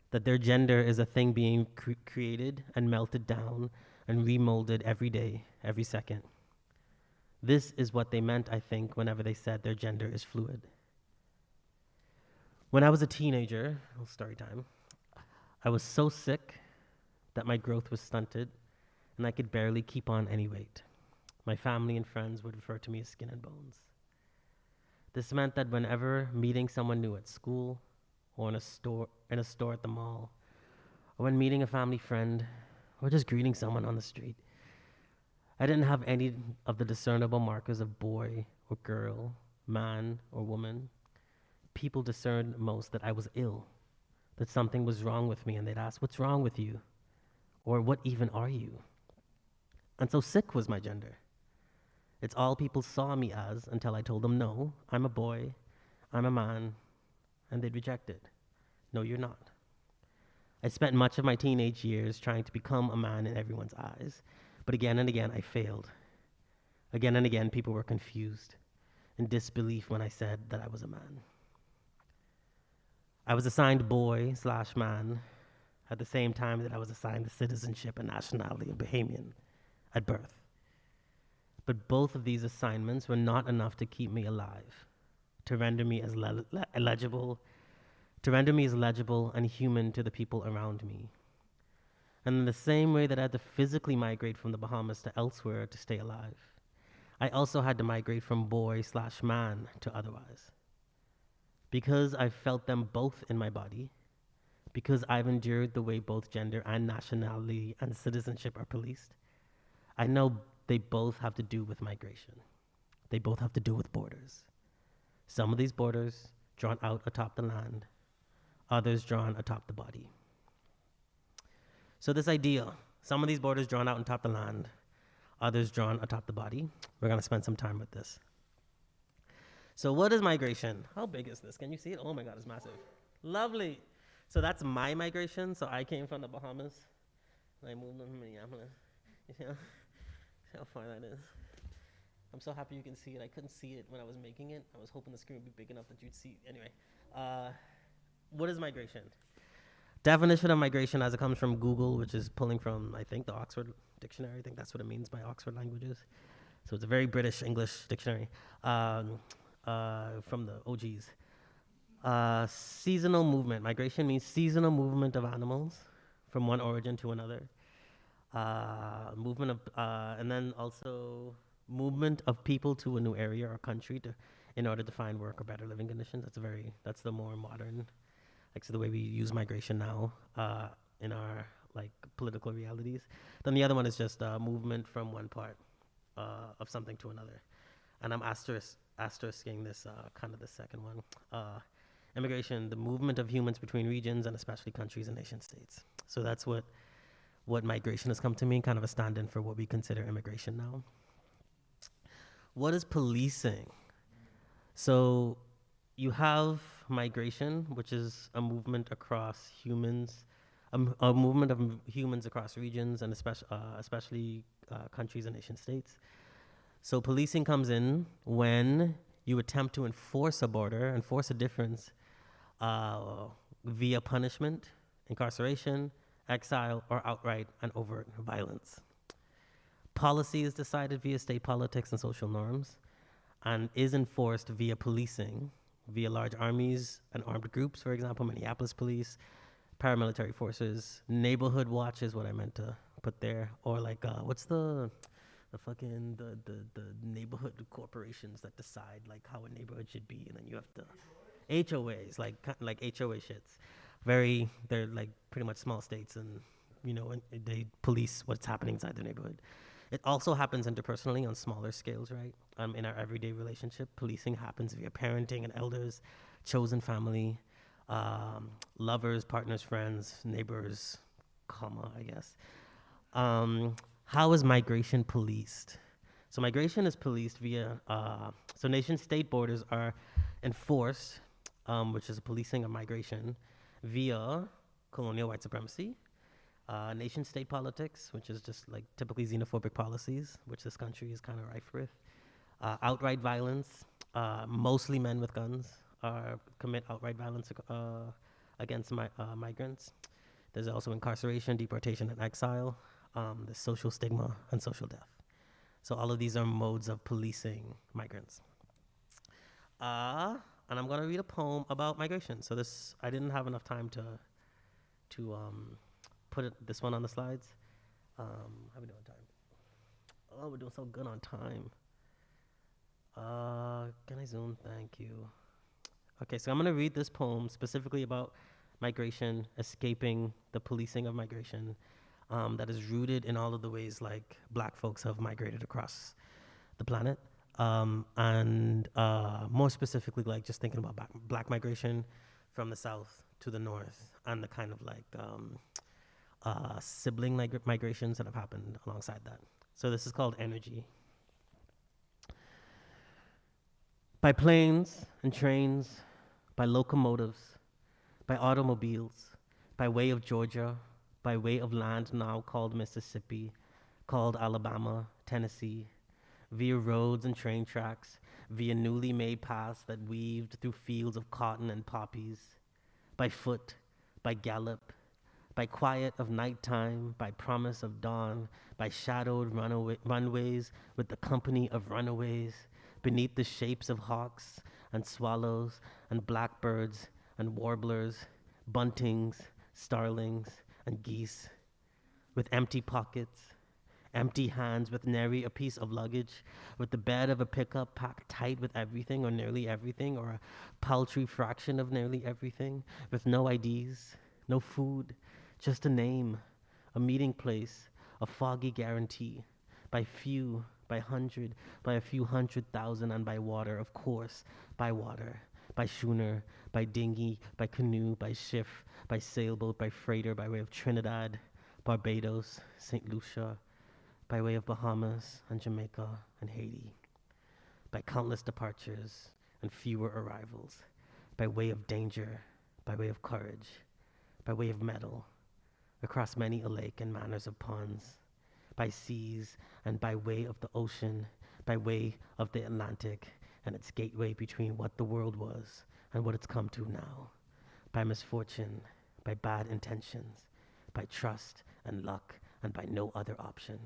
that their gender is a thing being created and melted down and remolded every day, every second. This is what they meant, I think, whenever they said their gender is fluid. When I was a teenager, little story time, I was so sick that my growth was stunted and I could barely keep on any weight. My family and friends would refer to me as skin and bones. This meant that whenever meeting someone new at school or in a store at the mall, or when meeting a family friend, or just greeting someone on the street, I didn't have any of the discernible markers of boy or girl, man or woman. People discerned most that I was ill, that something was wrong with me, and they'd ask, "What's wrong with you?" Or, "What even are you?" And so sick was my gender. It's all people saw me as until I told them, "No, I'm a boy, I'm a man," and they'd reject it. "No, you're not." I spent much of my teenage years trying to become a man in everyone's eyes, but again and again I failed. Again and again people were confused, in disbelief when I said that I was a man. I was assigned boy/man at the same time that I was assigned the citizenship and nationality of Bahamian at birth. But both of these assignments were not enough to keep me alive, to render me as legible and human to the people around me. And in the same way that I had to physically migrate from the Bahamas to elsewhere to stay alive, I also had to migrate from boy/man to otherwise. Because I've felt them both in my body, because I've endured the way both gender and nationality and citizenship are policed, I know they both have to do with migration. They both have to do with borders. Some of these borders drawn out atop the land, others drawn atop the body. So this idea, some of these borders drawn out atop the land, others drawn atop the body, we're gonna spend some time with this. So what is migration? How big is this? Can you see it? Oh my God, it's massive. Lovely. So that's my migration. So I came from the Bahamas and I moved to Minneapolis. You see how far that is? I'm so happy you can see it. I couldn't see it when I was making it. I was hoping the screen would be big enough that you'd see. Anyway, what is migration? Definition of migration as it comes from Google, which is pulling from, I think, the Oxford Dictionary. I think that's what it means by Oxford languages. So it's a very British English dictionary from the OGs. Seasonal movement. Migration means seasonal movement of animals from one origin to another. And then also movement of people to a new area or country in order to find work or better living conditions. That's the more modern, like, so the way we use migration now in our like political realities. Then the other one is just movement from one part of something to another. And I'm asterisking this kind of the second one. Immigration, the movement of humans between regions and especially countries and nation states. So that's what migration has come to mean, kind of a stand-in for what we consider immigration now. What is policing? So you have migration, which is a movement across humans, a movement of humans across regions and especially countries and nation states. So policing comes in when you attempt to enforce a border, enforce a difference via punishment, incarceration, exile, or outright and overt violence. Policy is decided via state politics and social norms and is enforced via policing, via large armies and armed groups, for example, Minneapolis police, paramilitary forces, neighborhood watch is what I meant to put there, or like, what's the neighborhood corporations that decide like how a neighborhood should be, and then you have to HOAs, like HOA shits. They're like pretty much small states, and and they police what's happening inside their neighborhood. It also happens interpersonally on smaller scales, right? In our everyday relationship, policing happens via parenting and elders, chosen family, lovers, partners, friends, neighbors, I guess. How is migration policed? So migration is policed via, so nation-state borders are enforced, which is a policing of migration, via colonial white supremacy, nation-state politics, which is just like typically xenophobic policies, which this country is kind of rife with, outright violence, mostly men with guns commit outright violence against migrants. There's also incarceration, deportation, and exile. The social stigma and social death. So all of these are modes of policing migrants. And I'm gonna read a poem about migration. So I didn't have enough time to put this one on the slides. How are we doing on time? Oh, we're doing so good on time. Can I zoom? Thank you. Okay, so I'm gonna read this poem specifically about migration, escaping the policing of migration, that is rooted in all of the ways like Black folks have migrated across the planet. And more specifically, like just thinking about Black migration from the South to the North and the kind of like sibling migrations that have happened alongside that. So this is called Energy. By planes and trains, by locomotives, by automobiles, by way of Georgia, by way of land now called Mississippi, called Alabama, Tennessee, via roads and train tracks, via newly made paths that weaved through fields of cotton and poppies, by foot, by gallop, by quiet of nighttime, by promise of dawn, by shadowed runways with the company of runaways, beneath the shapes of hawks and swallows and blackbirds and warblers, buntings, starlings, and geese, with empty pockets, empty hands, with nary a piece of luggage, with the bed of a pickup packed tight with everything or nearly everything, or a paltry fraction of nearly everything, with no IDs, no food, just a name, a meeting place, a foggy guarantee, by few, by hundred, by a few 100,000, and by water, of course, by water, by schooner, by dinghy, by canoe, by ship, by sailboat, by freighter, by way of Trinidad, Barbados, St. Lucia, by way of Bahamas and Jamaica and Haiti, by countless departures and fewer arrivals, by way of danger, by way of courage, by way of metal, across many a lake and manners of ponds, by seas and by way of the ocean, by way of the Atlantic and its gateway between what the world was and what it's come to now, by misfortune, by bad intentions, by trust and luck, and by no other option.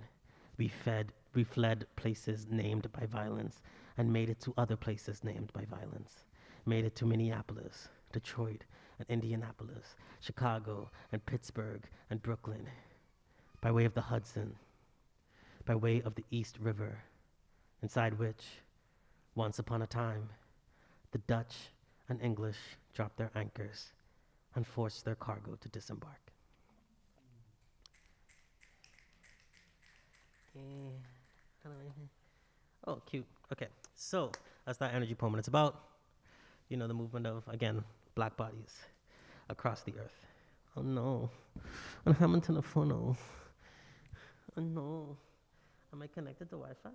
We fled places named by violence and made it to other places named by violence. Made it to Minneapolis, Detroit, and Indianapolis, Chicago, and Pittsburgh, and Brooklyn, by way of the Hudson, by way of the East River, inside which, once upon a time, the Dutch and English dropped their anchors and forced their cargo to disembark. Oh, cute. Okay, so that's that energy poem, and it's about, the movement of, again, black bodies across the earth. Oh no, I'm having telephone. Oh no, am I connected to Wi-Fi?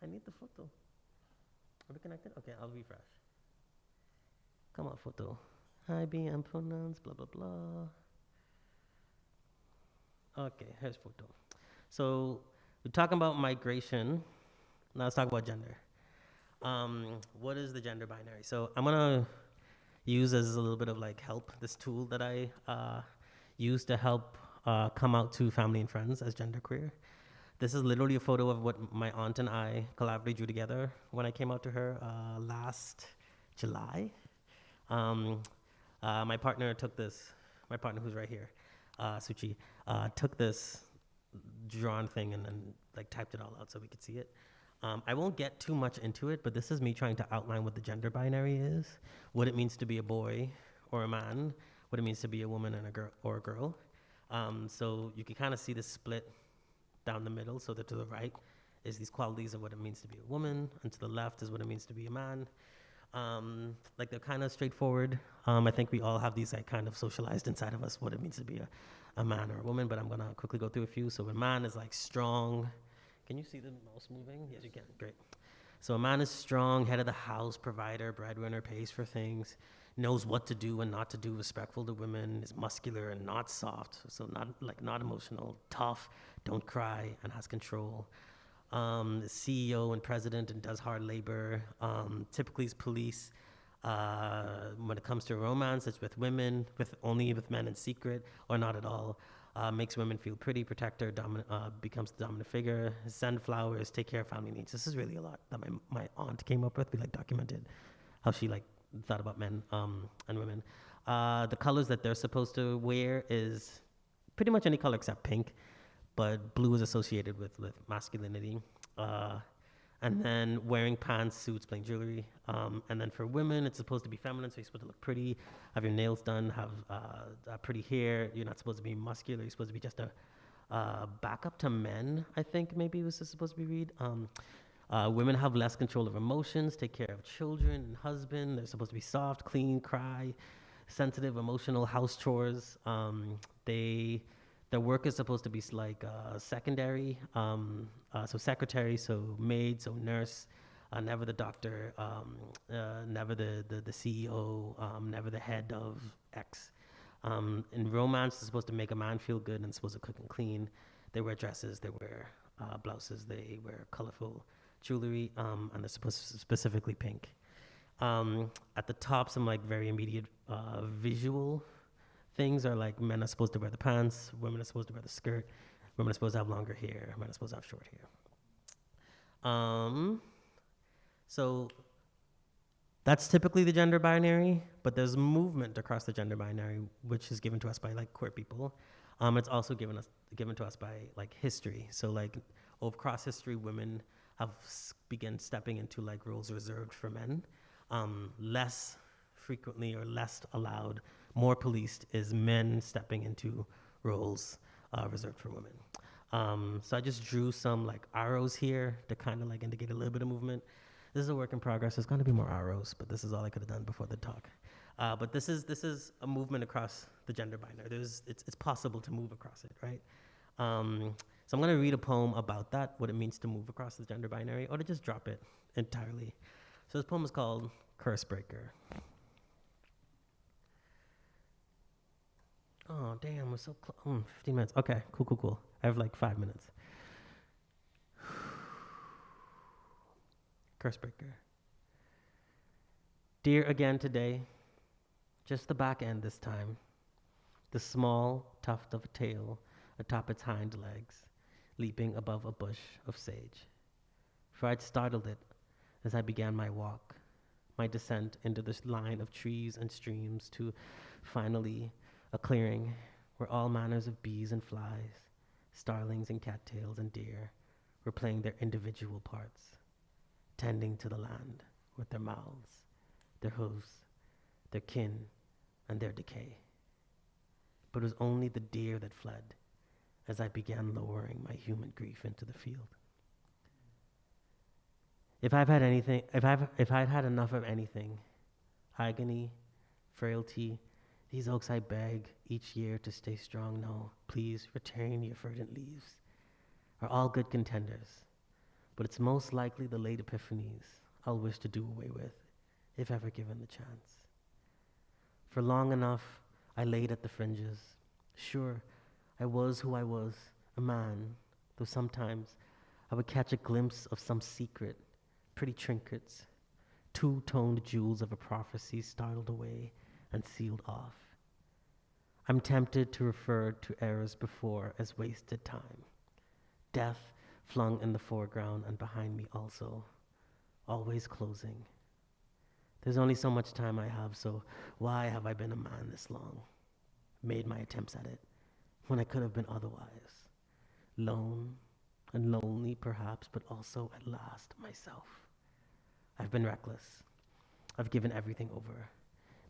I need the photo. Are we connected? Okay, I'll refresh. Come on, photo. IBM pronouns, blah, blah, blah. Okay, here's photo. So we're talking about migration. Now let's talk about gender. What is the gender binary? So I'm gonna use as a little bit of like help this tool that I use to help come out to family and friends as genderqueer. This is literally a photo of what my aunt and I collaboratively drew together when I came out to her last July. My partner took this, my partner who's right here, Suchi, took this drawn thing and then like typed it all out so we could see it. I won't get too much into it, but this is me trying to outline what the gender binary is, what it means to be a boy or a man, what it means to be a woman and a girl or a girl. So you can kind of see the split down the middle, so that to the right is these qualities of what it means to be a woman, and to the left is what it means to be a man. Like they're kind of straightforward. I think we all have these like kind of socialized inside of us what it means to be a man or a woman, but I'm gonna quickly go through a few. So a man is like strong. Can you see the mouse moving? Yes, you can. Great. So a man is strong, head of the house, provider, breadwinner, pays for things, knows what to do and not to do, respectful to women, is muscular and not soft, so not emotional, tough, don't cry, and has control. Is CEO and president and does hard labor. Typically is police. When it comes to romance, it's with women, only with men in secret, or not at all. Makes women feel pretty, protect her, becomes the dominant figure, send flowers, take care of family needs. This is really a lot that my aunt came up with. We like documented how she like thought about men and women. The colors that they're supposed to wear is pretty much any color except pink, but blue is associated with masculinity. And then wearing pants, suits, plain jewelry. And then for women, it's supposed to be feminine, so you're supposed to look pretty, have your nails done, have pretty hair. You're not supposed to be muscular. You're supposed to be just a backup to men, I think maybe was supposed to be read. Women have less control of emotions, take care of children and husband. They're supposed to be soft, clean, cry, sensitive, emotional, house chores. Their work is supposed to be like secondary, so secretary, so maid, so nurse, never the doctor, never the CEO, never the head of X. In romance, it's supposed to make a man feel good and supposed to cook and clean. They wear dresses, they wear blouses, they wear colorful jewelry, and they're supposed to specifically pink. At the top, some like very immediate visual things are like men are supposed to wear the pants, women are supposed to wear the skirt, women are supposed to have longer hair, men are supposed to have short hair. So that's typically the gender binary, but there's movement across the gender binary, which is given to us by like queer people. It's also given to us by like history. So like across history, women have begun stepping into like roles reserved for men. Less frequently or less allowed, more policed is men stepping into roles reserved for women. So I just drew some like arrows here to kind of like indicate a little bit of movement. This is a work in progress. There's going to be more arrows, but this is all I could have done before the talk. But this is a movement across the gender binary. It's possible to move across it, right? So I'm going to read a poem about that, what it means to move across the gender binary, or to just drop it entirely. So this poem is called Curse Breaker. Oh, damn, we're so close. 15 minutes. Okay, cool. I have like 5 minutes. Cursebreaker. Deer again today, just the back end this time. The small tuft of a tail atop its hind legs, leaping above a bush of sage. For I'd startled it as I began my walk, my descent into this line of trees and streams to, finally, a clearing where all manners of bees and flies, starlings and cattails and deer were playing their individual parts, tending to the land with their mouths, their hooves, their kin, and their decay. But it was only the deer that fled as I began lowering my human grief into the field. If I'd had enough of anything, agony, frailty, these oaks I beg each year to stay strong. No, please retain your verdant leaves, are all good contenders. But it's most likely the late epiphanies I'll wish to do away with, if ever given the chance. For long enough, I laid at the fringes. Sure, I was who I was, a man, though sometimes I would catch a glimpse of some secret, pretty trinkets, two-toned jewels of a prophecy startled away and sealed off. I'm tempted to refer to eras before as wasted time. Death flung in the foreground and behind me also, always closing. There's only so much time I have, so why have I been a man this long? Made my attempts at it, when I could have been otherwise. Lone and lonely perhaps, but also at last myself. I've been reckless. I've given everything over,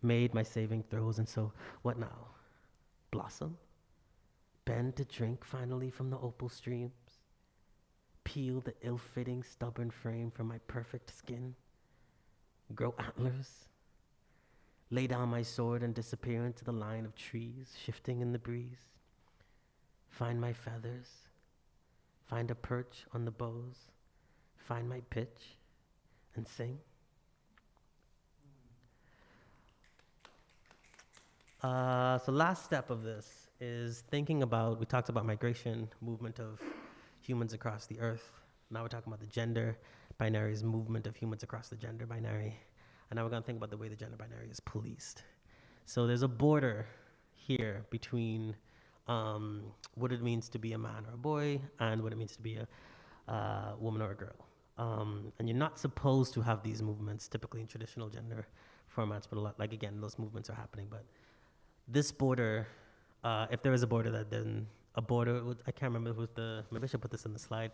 made my saving throws, and so what now? Blossom? Bend to drink finally from the opal streams? Peel the ill-fitting, stubborn frame from my perfect skin? Grow antlers? Lay down my sword and disappear into the line of trees shifting in the breeze? Find my feathers? Find a perch on the bows? Find my pitch and sing? So last step of this is thinking about, we talked about migration, movement of humans across the earth. Now we're talking about the gender binaries, movement of humans across the gender binary. And now we're going to think about the way the gender binary is policed. So there's a border here between what it means to be a man or a boy and what it means to be a woman or a girl. And you're not supposed to have these movements typically in traditional gender formats, but a lot, like again, those movements are happening. But this border, if there is a border, that then a border, I can't remember who's the, maybe I should put this in the slide.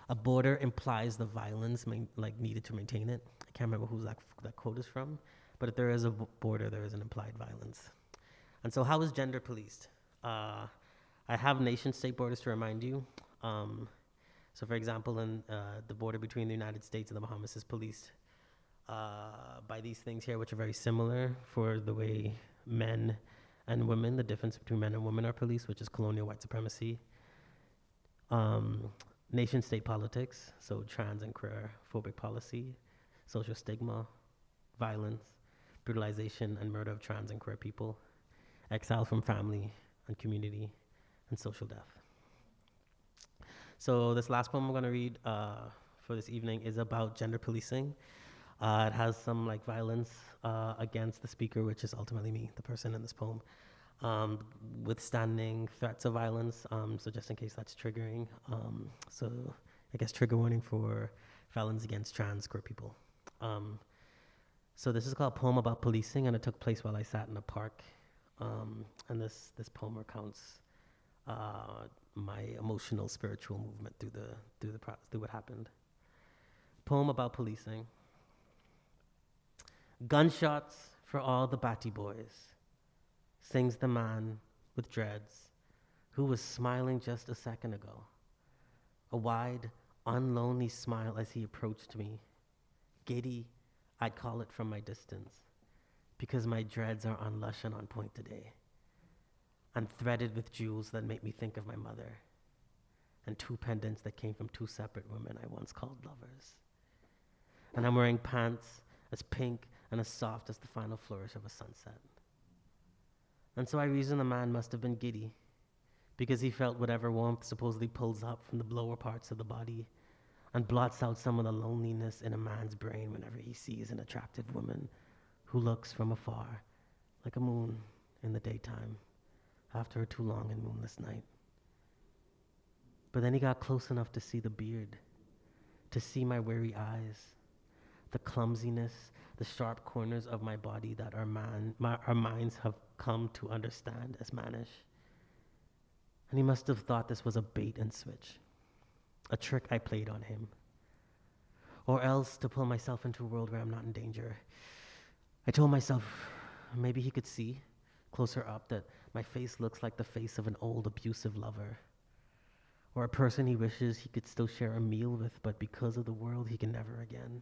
A border implies the violence needed to maintain it. I can't remember who that quote is from, but if there is a border, there is an implied violence. And so how is gender policed? I have nation-state borders to remind you. So for example, in the border between the United States and the Bahamas is policed by these things here, which are very similar for the way men and women, the difference between men and women are policed, which is colonial white supremacy. Nation-state politics, so trans and queer phobic policy, social stigma, violence, brutalization and murder of trans and queer people, exile from family and community, and social death. So this last poem I'm going to read for this evening is about gender policing. It has some violence against the speaker, which is ultimately me, the person in this poem, withstanding threats of violence. So just in case that's triggering. So I guess trigger warning for violence against trans queer people. So this is called Poem About Policing, and it took place while I sat in a park. And this poem recounts my emotional, spiritual movement through what happened. Poem about policing. Gunshots for all the batty boys, sings the man with dreads who was smiling just a second ago. A wide, unlonely smile as he approached me. Giddy, I'd call it from my distance, because my dreads are on lush and on point today, and threaded with jewels that make me think of my mother, and two pendants that came from two separate women I once called lovers. And I'm wearing pants as pink and as soft as the final flourish of a sunset. And so I reason the man must have been giddy, because he felt whatever warmth supposedly pulls up from the lower parts of the body and blots out some of the loneliness in a man's brain whenever he sees an attractive woman who looks from afar like a moon in the daytime after a too long and moonless night. But then he got close enough to see the beard, to see my weary eyes, the clumsiness, the sharp corners of my body that our minds have come to understand as mannish. And he must have thought this was a bait and switch, a trick I played on him. Or else to pull myself into a world where I'm not in danger. I told myself maybe he could see, closer up, that my face looks like the face of an old abusive lover, or a person he wishes he could still share a meal with, but because of the world he can never again.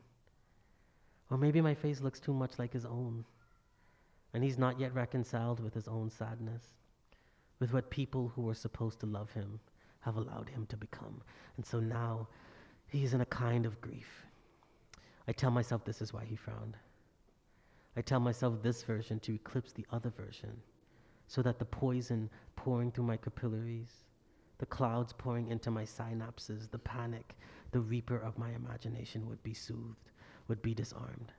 Or maybe my face looks too much like his own, and he's not yet reconciled with his own sadness, with what people who were supposed to love him have allowed him to become. And so now he's in a kind of grief. I tell myself this is why he frowned. I tell myself this version to eclipse the other version, so that the poison pouring through my capillaries, the clouds pouring into my synapses, the panic, the reaper of my imagination would be soothed, would be disarmed.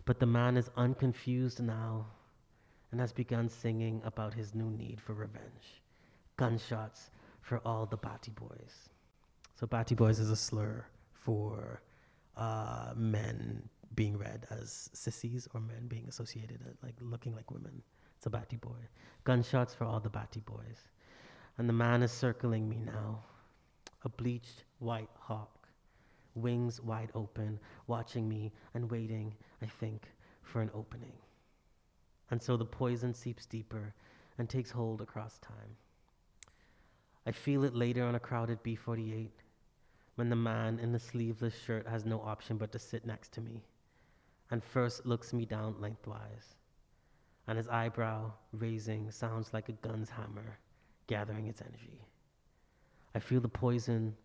But the man is unconfused now and has begun singing about his new need for revenge. Gunshots for all the Batty boys. So Batty boys is a slur for men being read as sissies or men being associated like looking like women. It's a Batty boy. Gunshots for all the Batty boys. And the man is circling me now, a bleached white hawk, wings wide open, watching me and waiting, I think, for an opening. And so the poison seeps deeper and takes hold across time. I feel it later on a crowded B-48 when the man in the sleeveless shirt has no option but to sit next to me and first looks me down lengthwise, and his eyebrow raising sounds like a gun's hammer gathering its energy. I feel the poison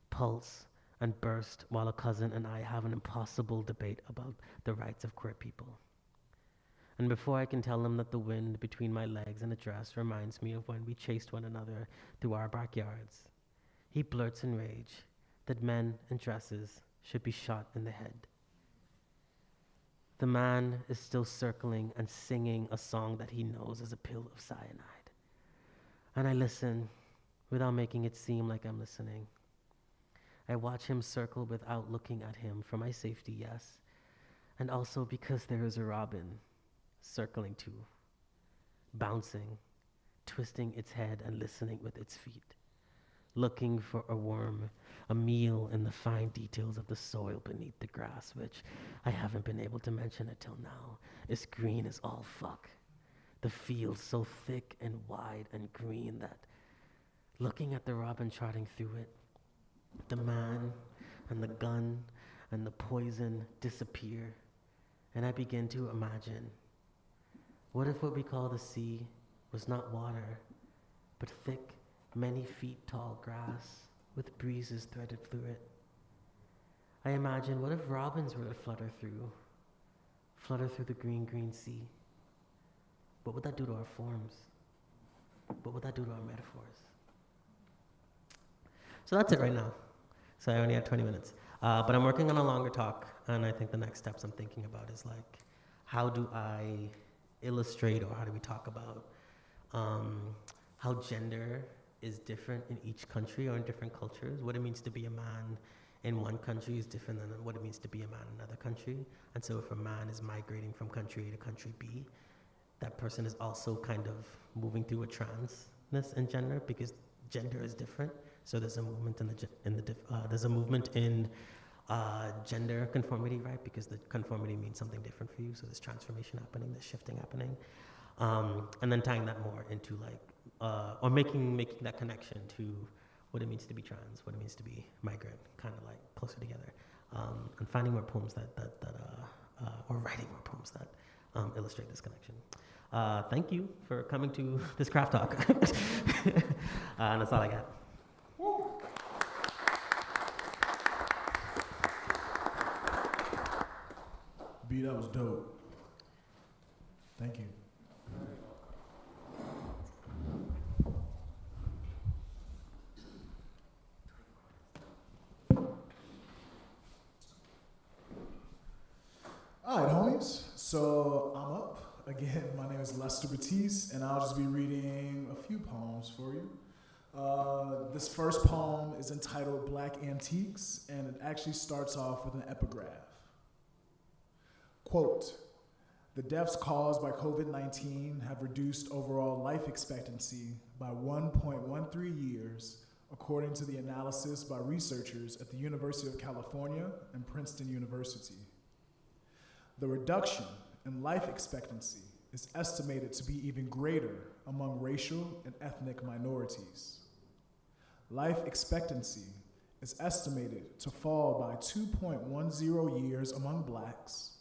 pulse and burst while a cousin and I have an impossible debate about the rights of queer people. And before I can tell him that the wind between my legs and a dress reminds me of when we chased one another through our backyards, he blurts in rage that men in dresses should be shot in the head. The man is still circling and singing a song that he knows is a pill of cyanide. And I listen without making it seem like I'm listening. I watch him circle without looking at him for my safety, yes, and also because there is a robin circling too, bouncing, twisting its head and listening with its feet, looking for a worm, a meal in the fine details of the soil beneath the grass, which I haven't been able to mention until now, is green as all fuck. The field so thick and wide and green that, looking at the robin trotting through it, the man and the gun and the poison disappear, and I begin to imagine, what if what we call the sea was not water, but thick, many feet tall grass with breezes threaded through it? I imagine, what if robins were to flutter through the green, green sea? What would that do to our forms? What would that do to our metaphors? So that's it right now. So I only have 20 minutes. But I'm working on a longer talk, and I think the next steps I'm thinking about is like, how do I illustrate, or how do we talk about how gender is different in each country or in different cultures? What it means to be a man in one country is different than what it means to be a man in another country. And so if a man is migrating from country A to country B, that person is also kind of moving through a transness in gender, because gender is different. So there's a movement in gender conformity, right? Because the conformity means something different for you. So there's transformation happening, there's shifting happening, and then tying that more into like, or making that connection to what it means to be trans, what it means to be migrant, kind of like closer together, and finding more poems or writing more poems that illustrate this connection. Thank you for coming to this craft talk. And that's all I got. B, that was dope. Thank you. So I'm up. Again, my name is Lester Batiste, and I'll just be reading a few poems for you. This first poem is entitled Black Antiques, and it actually starts off with an epigraph. Quote, "The deaths caused by COVID-19 have reduced overall life expectancy by 1.13 years, according to the analysis by researchers at the University of California and Princeton University. The reduction in life expectancy is estimated to be even greater among racial and ethnic minorities. Life expectancy is estimated to fall by 2.10 years among blacks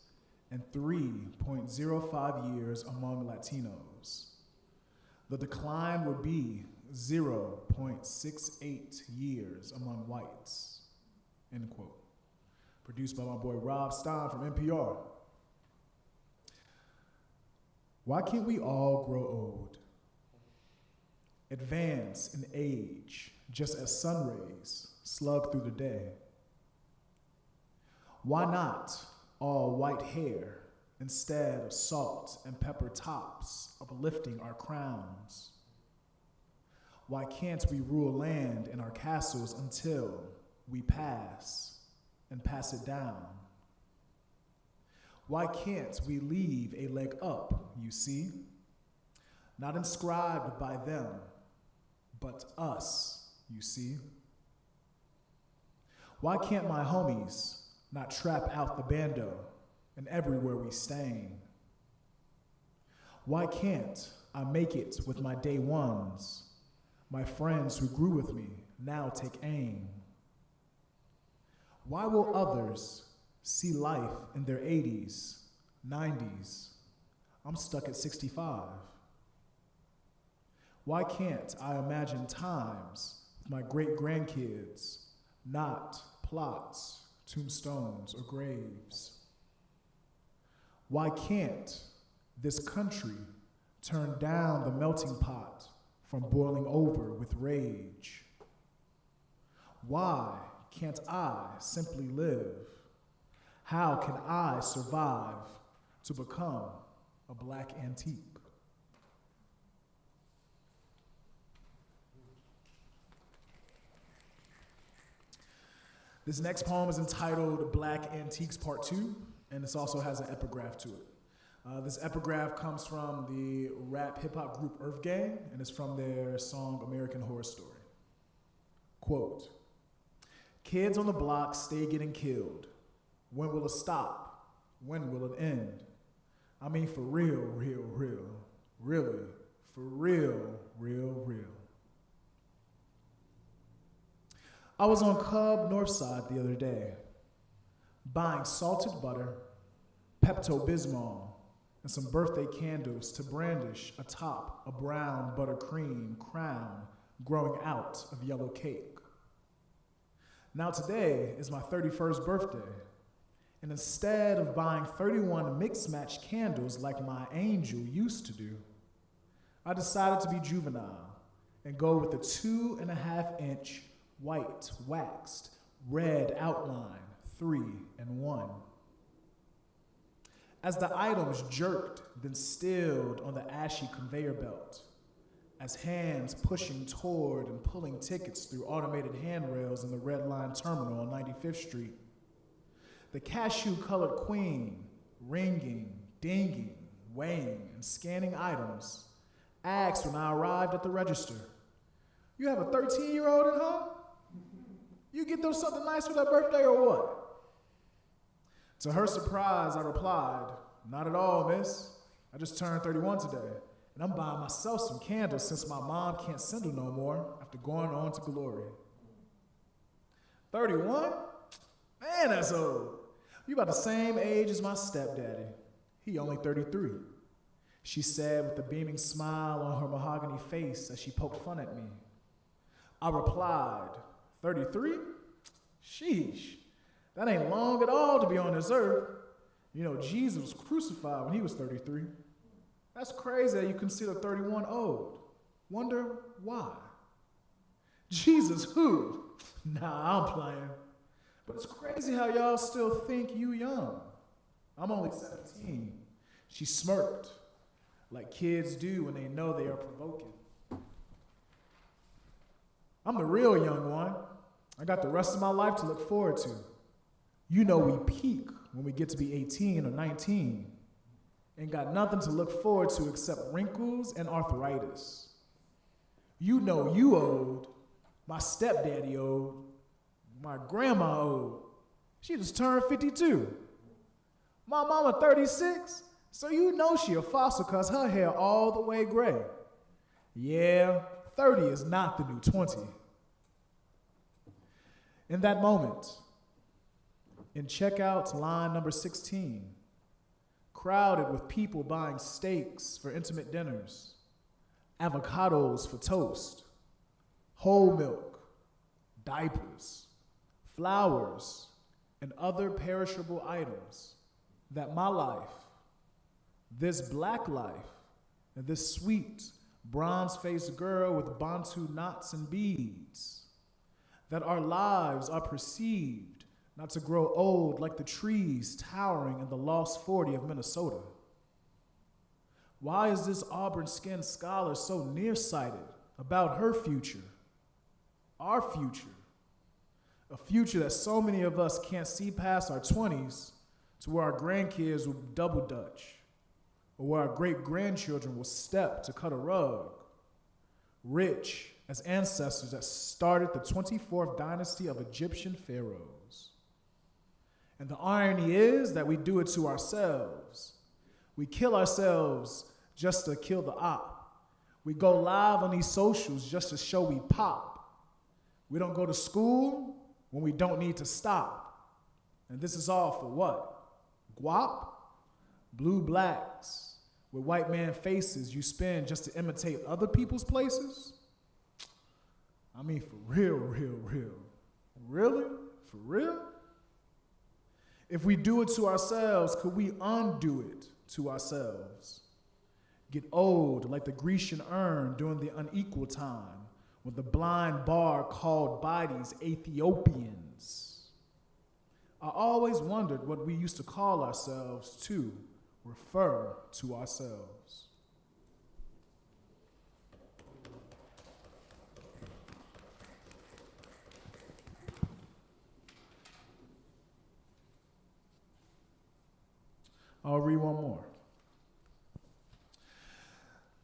and 3.05 years among Latinos. The decline would be 0.68 years among whites," end quote. Produced by my boy Rob Stein from NPR. Why can't we all grow old? Advance in age, just as sun rays slug through the day. Why not all white hair instead of salt and pepper tops uplifting our crowns? Why can't we rule land in our castles until we pass and pass it down? Why can't we leave a leg up, you see? Not inscribed by them, but us, you see? Why can't my homies not trap out the bando and everywhere we stain? Why can't I make it with my day ones? My friends who grew with me now take aim. Why will others see life in their 80s, 90s? I'm stuck at 65. Why can't I imagine times with my great-grandkids, not plots, tombstones, or graves? Why can't this country turn down the melting pot from boiling over with rage? Why can't I simply live? How can I survive to become a black antique? This next poem is entitled Black Antiques Part 2, and this also has an epigraph to it. This epigraph comes from the rap hip-hop group Earth Gang, and it's from their song American Horror Story. Quote, "Kids on the block stay getting killed. When will it stop? When will it end? I mean, for real, real, real. Really, for real, real, real." I was on Cub Northside the other day, buying salted butter, Pepto-Bismol, and some birthday candles to brandish atop a brown buttercream crown growing out of yellow cake. Now today is my 31st birthday, and instead of buying 31 mix-match candles like my angel used to do, I decided to be juvenile and go with the 2.5-inch white waxed red outline 3 and 1. As the items jerked, then stilled on the ashy conveyor belt, as hands pushing toward and pulling tickets through automated handrails in the Red Line Terminal on 95th Street, the cashew-colored queen, ringing, dinging, weighing, and scanning items, asked when I arrived at the register, "You have a 13-year-old at home? You get them something nice for their birthday or what?" To her surprise, I replied, "Not at all, miss. I just turned 31 today, and I'm buying myself some candles since my mom can't send her no more after going on to glory." 31? Man, that's old. You about the same age as my stepdaddy. He only 33, she said with a beaming smile on her mahogany face as she poked fun at me. I replied, 33? Sheesh. That ain't long at all to be on this earth. You know, Jesus was crucified when he was 33. That's crazy that you consider 31 old. Wonder why? Jesus who? Nah, I'm playing. But it's crazy how y'all still think you young. I'm only 17, She smirked, like kids do when they know they are provoking. I'm the real young one. I got the rest of my life to look forward to. You know we peak when we get to be 18 or 19. Ain't got nothing to look forward to except wrinkles and arthritis. You know you old. My stepdaddy old. My grandma old. She just turned 52. My mama 36, so you know she a fossil cause her hair all the way gray. Yeah, 30 is not the new 20. In that moment, in checkout line number 16, crowded with people buying steaks for intimate dinners, avocados for toast, whole milk, diapers, flowers, and other perishable items, that my life, this black life, and this sweet, bronze-faced girl with bantu knots and beads, that our lives are perceived not to grow old like the trees towering in the Lost 40 of Minnesota. Why is this auburn-skinned scholar so nearsighted about her future, our future, a future that so many of us can't see past our 20s to where our grandkids will double dutch, or where our great-grandchildren will step to cut a rug, rich as ancestors that started the 24th dynasty of Egyptian pharaohs. And the irony is that we do it to ourselves. We kill ourselves just to kill the op. We go live on these socials just to show we pop. We don't go to school when we don't need to stop. And this is all for what? Guap? Blue blacks with white man faces you spend just to imitate other people's places? I mean, for real. Really? For real? If we do it to ourselves, could we undo it to ourselves? Get old like the Grecian urn during the unequal time when the blind bard called bodies Ethiopians. I always wondered what we used to call ourselves to refer to ourselves. I'll read one more.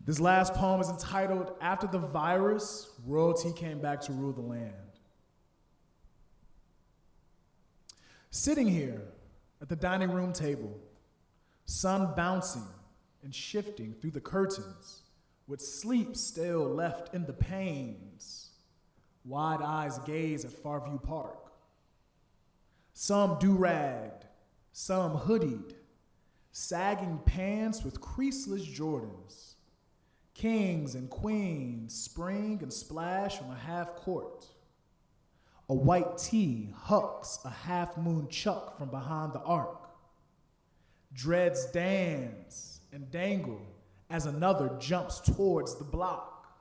This last poem is entitled, After the Virus, Royalty Came Back to Rule the Land. Sitting here at the dining room table, sun bouncing and shifting through the curtains, with sleep still left in the panes, wide eyes gaze at Farview Park. Some do-ragged, some hoodied, sagging pants with creaseless Jordans, kings and queens spring and splash on a half court. A white tee hucks a half-moon chuck from behind the arc. Dreads dance and dangle as another jumps towards the block.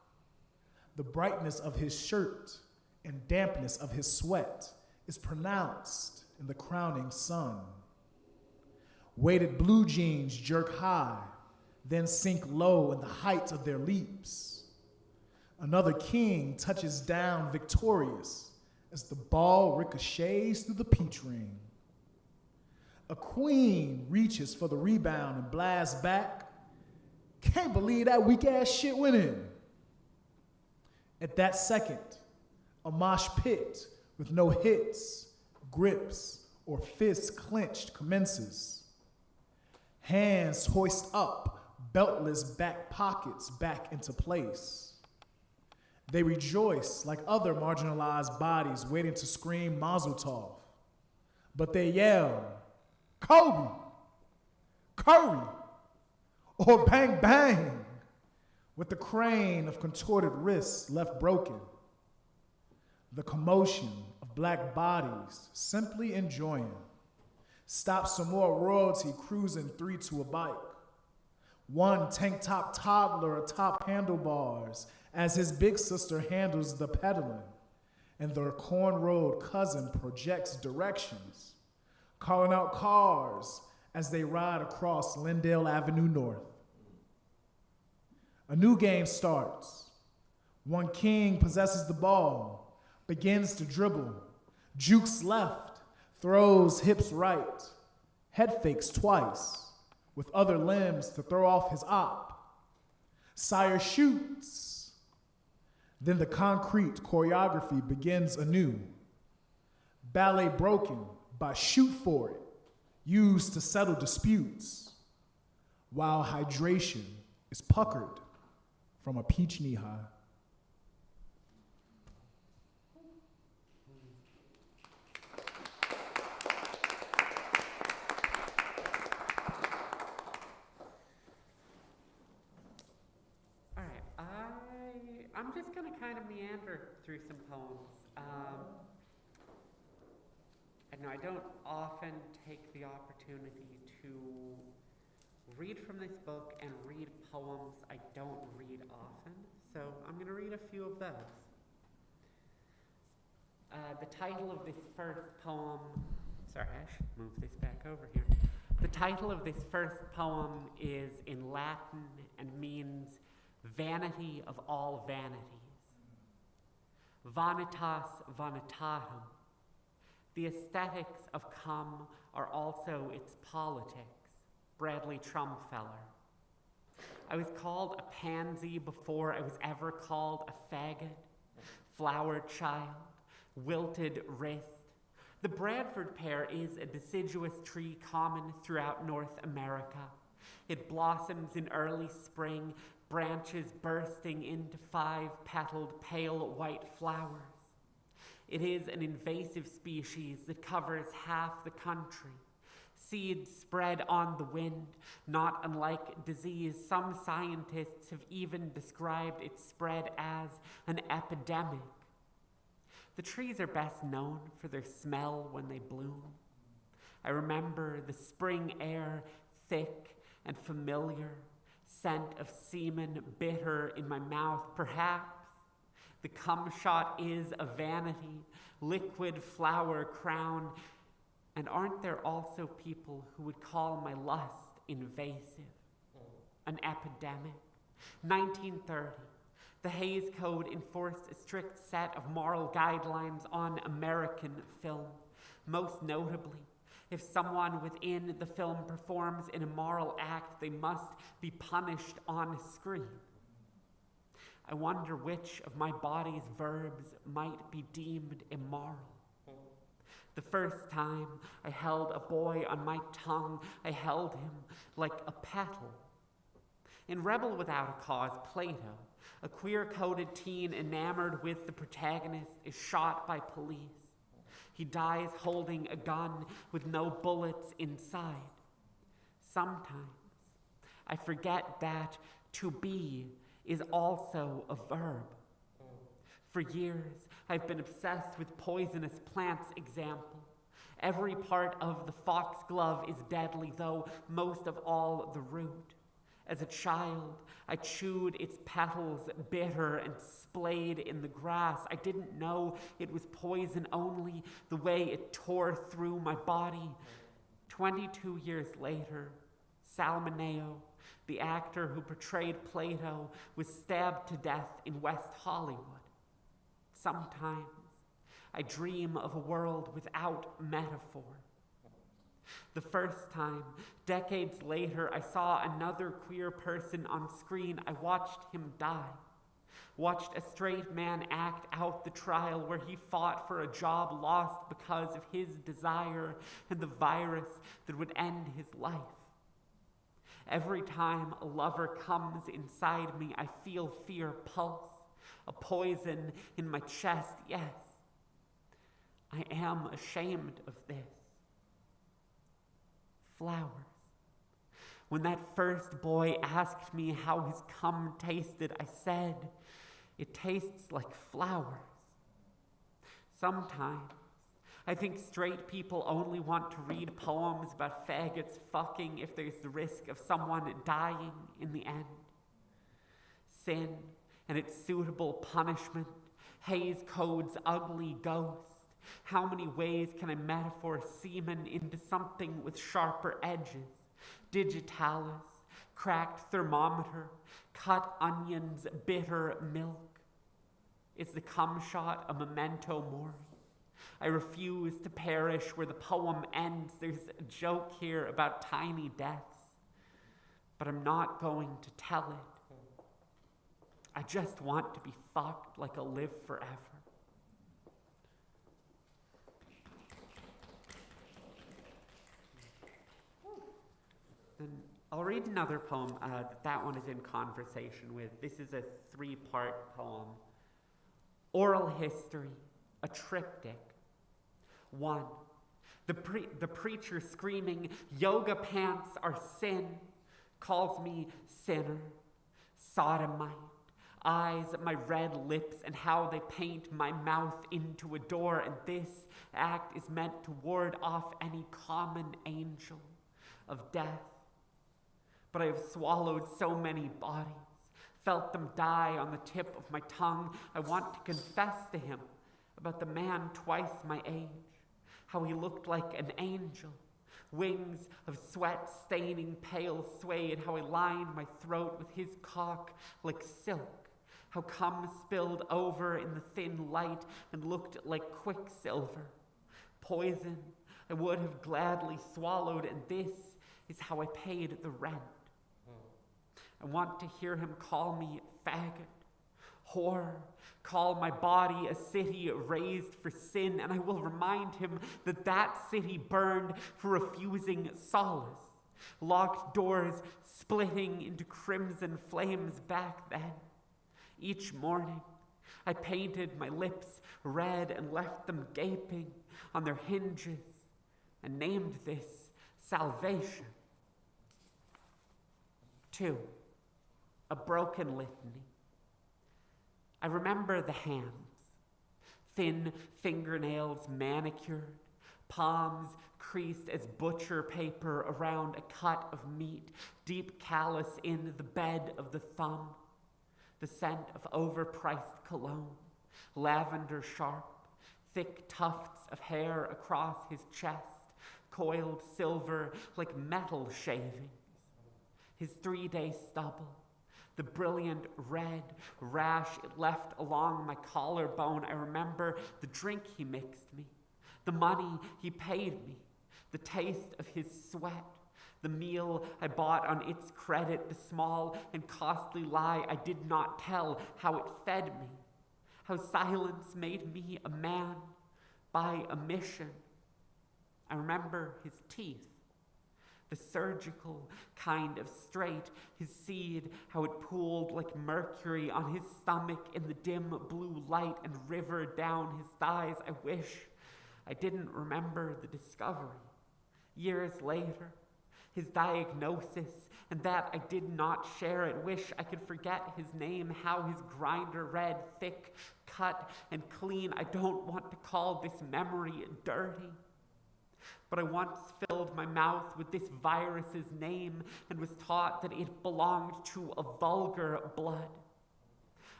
The brightness of his shirt and dampness of his sweat is pronounced in the crowning sun. Weighted blue jeans jerk high, then sink low in the height of their leaps. Another king touches down victorious as the ball ricochets through the peach ring. A queen reaches for the rebound and blasts back. Can't believe that weak ass shit went in. At that second, a mosh pit with no hits, grips, or fists clenched commences. Hands hoist up, beltless back pockets back into place. They rejoice like other marginalized bodies waiting to scream Mazel Tov. But they yell, Kobe, Curry, or bang bang, with the crane of contorted wrists left broken. The commotion of black bodies simply enjoying. Stop some more royalty cruising 3 to a bike. One tank top toddler atop handlebars as his big sister handles the pedaling, and their corn-rolled cousin projects directions, calling out cars as they ride across Lindale Avenue North. A new game starts. One king possesses the ball, begins to dribble, jukes left, throws hips right, head fakes twice, with other limbs to throw off his op. Sire shoots. Then the concrete choreography begins anew. Ballet broken by shoot for it, used to settle disputes, while hydration is puckered from a peach knee high. All right, I'm just gonna kind of meander through some poems. I know I don't often take the opportunity to read from this book and read poems I don't read often, so I'm gonna read a few of those. The title of this first poem, sorry, I should move this back over here. The title of this first poem is in Latin and means vanity of all vanities. Vanitas vanitatum. The aesthetics of come are also its politics. Bradley Trumfeller. I was called a pansy before I was ever called a faggot, flowered child, wilted wrist. The Bradford pear is a deciduous tree common throughout North America. It blossoms in early spring, branches bursting into 5-petaled pale white flowers. It is an invasive species that covers half the country. Seeds spread on the wind, not unlike disease. Some scientists have even described its spread as an epidemic. The trees are best known for their smell when they bloom. I remember the spring air, thick and familiar, scent of semen bitter in my mouth. Perhaps the cum shot is a vanity, liquid flower crown. And aren't there also people who would call my lust invasive, an epidemic? 1930, the Hays Code enforced a strict set of moral guidelines on American film. Most notably, if someone within the film performs an immoral act, they must be punished on screen. I wonder which of my body's verbs might be deemed immoral. The first time I held a boy on my tongue, I held him like a petal. In Rebel Without a Cause, Plato, a queer-coded teen enamored with the protagonist, is shot by police. He dies holding a gun with no bullets inside. Sometimes I forget that to be is also a verb. For years, I've been obsessed with poisonous plants example. Every part of the foxglove is deadly, though most of all the root. As a child, I chewed its petals bitter and splayed in the grass. I didn't know it was poison, only the way it tore through my body. 22 years later, Salmoneo, the actor who portrayed Plato, was stabbed to death in West Hollywood. Sometimes I dream of a world without metaphor. The first time, decades later, I saw another queer person on screen, I watched him die. Watched a straight man act out the trial where he fought for a job lost because of his desire and the virus that would end his life. Every time a lover comes inside me, I feel fear pulse, a poison in my chest. Yes, I am ashamed of this. Flowers. When that first boy asked me how his cum tasted, I said, it tastes like flowers. Sometimes I think straight people only want to read poems about faggots fucking if there's the risk of someone dying in the end. Sin and its suitable punishment, Hays Code's ugly ghost, How many ways can I metaphor semen into something with sharper edges? Digitalis, cracked thermometer, cut onions, bitter milk. Is the cum shot a memento mori? I refuse to perish where the poem ends. There's a joke here about tiny deaths, but I'm not going to tell it. I just want to be fucked like I'll live forever. Then I'll read another poem. That one is in conversation with. This is a 3-part poem. Oral history, a triptych. 1. The preacher screaming, yoga pants are sin, calls me sinner, sodomite, eyes at my red lips and how they paint my mouth into a door, and this act is meant to ward off any common angel of death. But I have swallowed so many bodies, felt them die on the tip of my tongue. I want to confess to him about the man twice my age, how he looked like an angel, wings of sweat staining pale suede, how I lined my throat with his cock like silk, how cum spilled over in the thin light and looked like quicksilver, poison I would have gladly swallowed, and this is how I paid the rent. I want to hear him call me faggot, whore, call my body a city raised for sin, and I will remind him that that city burned for refusing solace, locked doors splitting into crimson flames back then. Each morning, I painted my lips red and left them gaping on their hinges and named this salvation. 2. A broken litany. I remember the hands, thin fingernails manicured, palms creased as butcher paper around a cut of meat, deep callus in the bed of the thumb, the scent of overpriced cologne, lavender sharp, thick tufts of hair across his chest, coiled silver like metal shavings, his 3-day stubble, the brilliant red rash it left along my collarbone. I remember the drink he mixed me, the money he paid me, the taste of his sweat, the meal I bought on its credit, the small and costly lie I did not tell, how it fed me, how silence made me a man by omission. I remember his teeth, the surgical kind of straight, his seed, how it pooled like mercury on his stomach in the dim blue light and rivered down his thighs. I wish I didn't remember the discovery. Years later, his diagnosis, and that I did not share it. Wish I could forget his name, how his grinder read, thick, cut, and clean. I don't want to call this memory dirty. But I once filled my mouth with this virus's name and was taught that it belonged to a vulgar blood.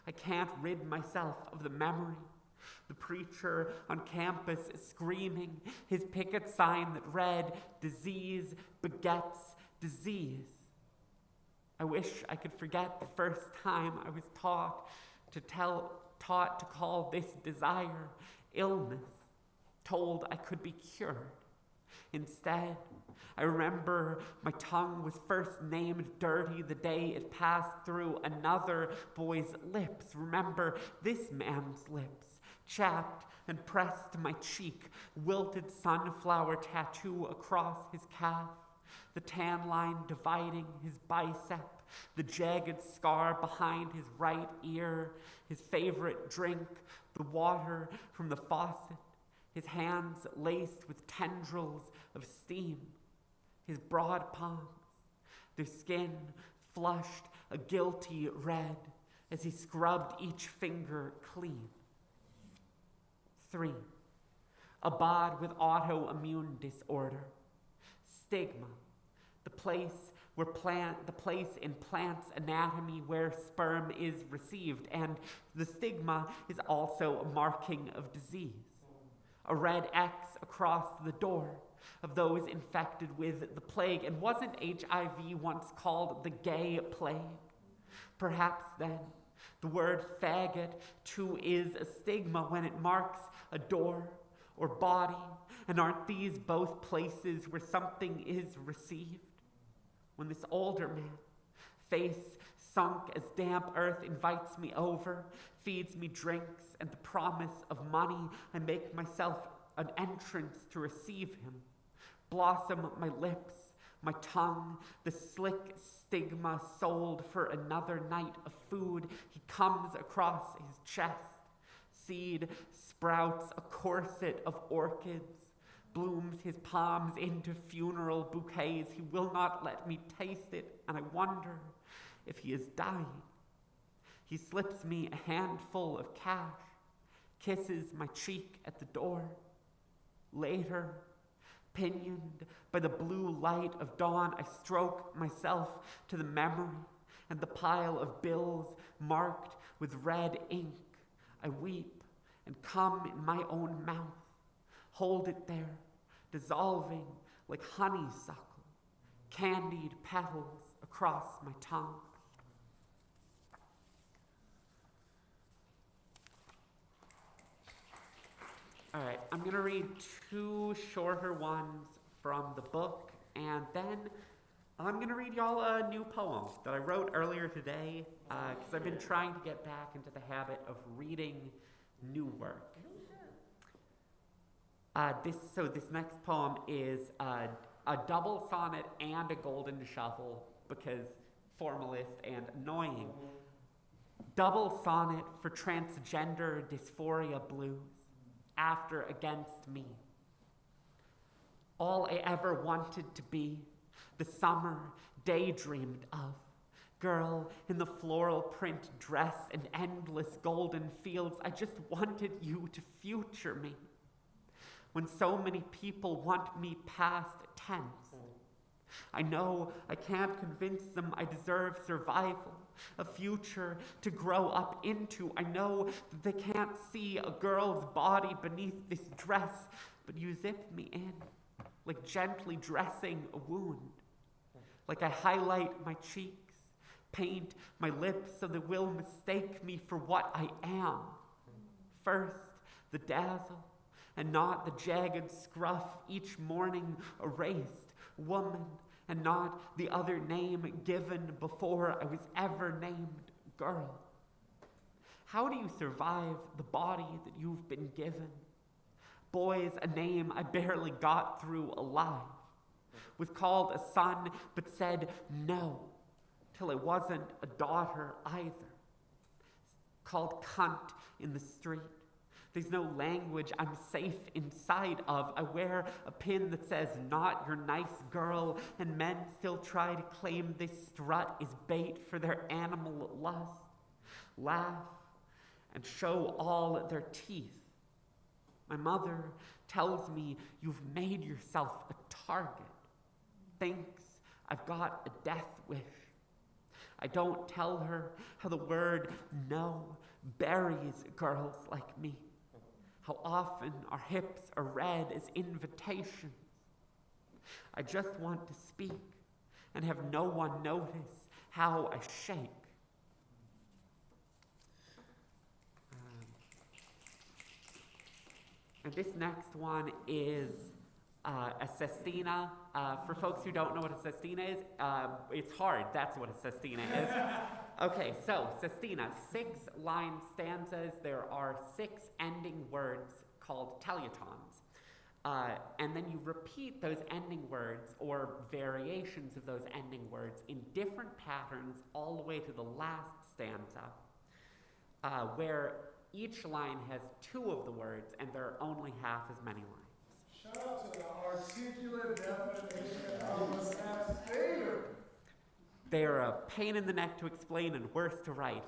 I can't rid myself of the memory. The preacher on campus screaming, his picket sign that read, "Disease begets disease." I wish I could forget the first time I was taught to call this desire illness, told I could be cured. Instead, I remember my tongue was first named dirty the day it passed through another boy's lips. Remember this man's lips, chapped and pressed to my cheek, wilted sunflower tattoo across his calf, the tan line dividing his bicep, the jagged scar behind his right ear, his favorite drink, the water from the faucet, his hands laced with tendrils of steam, his broad palms, their skin flushed a guilty red as he scrubbed each finger clean. 3. A bod with autoimmune disorder. Stigma, the place in plant's anatomy where sperm is received, and the stigma is also a marking of disease. a red X across the door of those infected with the plague. And wasn't HIV once called the gay plague? Perhaps then the word faggot too is a stigma when it marks a door or body. And aren't these both places where something is received? When this older man, face sunk as damp earth, invites me over, feeds me drinks and the promise of money, I make myself an entrance to receive him. Blossom my lips, my tongue, the slick stigma sold for another night of food. He comes across his chest. Seed sprouts a corset of orchids, blooms his palms into funeral bouquets. He will not let me taste it, and I wonder if he is dying. He slips me a handful of cash, kisses my cheek at the door. Later, pinioned by the blue light of dawn, I stroke myself to the memory and the pile of bills marked with red ink. I weep and come in my own mouth, hold it there, dissolving like honeysuckle, candied petals across my tongue. All right, I'm going to read two shorter ones from the book, and then I'm going to read y'all a new poem that I wrote earlier today, because I've been trying to get back into the habit of reading new work. This next poem is a double sonnet and a golden shovel, because formalist and annoying. Double sonnet for transgender dysphoria blues. After against me. All I ever wanted to be, the summer daydreamed of. Girl in the floral print dress and endless golden fields. I just wanted you to future me. When so many people want me past tense. I know I can't convince them I deserve survival, a future to grow up into. I know that they can't see a girl's body beneath this dress, but you zip me in, like gently dressing a wound. Like I highlight my cheeks, paint my lips so they will mistake me for what I am. First, the dazzle, and not the jagged scruff each morning erased. Woman, and not the other name given before I was ever named girl. How do you survive the body that you've been given? Boy's a name I barely got through alive. Was called a son, but said no, till I wasn't a daughter either. Called cunt in the street. There's no language I'm safe inside of. I wear a pin that says, not your nice girl, and men still try to claim this strut is bait for their animal lust. Laugh and show all their teeth. My mother tells me you've made yourself a target. Thinks I've got a death wish. I don't tell her how the word no buries girls like me. How often our hips are read as invitations. I just want to speak and have no one notice how I shake. And this next one is a sestina. For folks who don't know what a sestina is, it's hard. That's what a sestina is. Okay, so sestina, 6-line stanzas. There are 6 ending words called telyatons. And then you repeat those ending words or variations of those ending words in different patterns all the way to the last stanza, where each line has 2 of the words and there are only half as many lines. Shout out to the articulate definition of a sestina. They are a pain in the neck to explain and worse to write.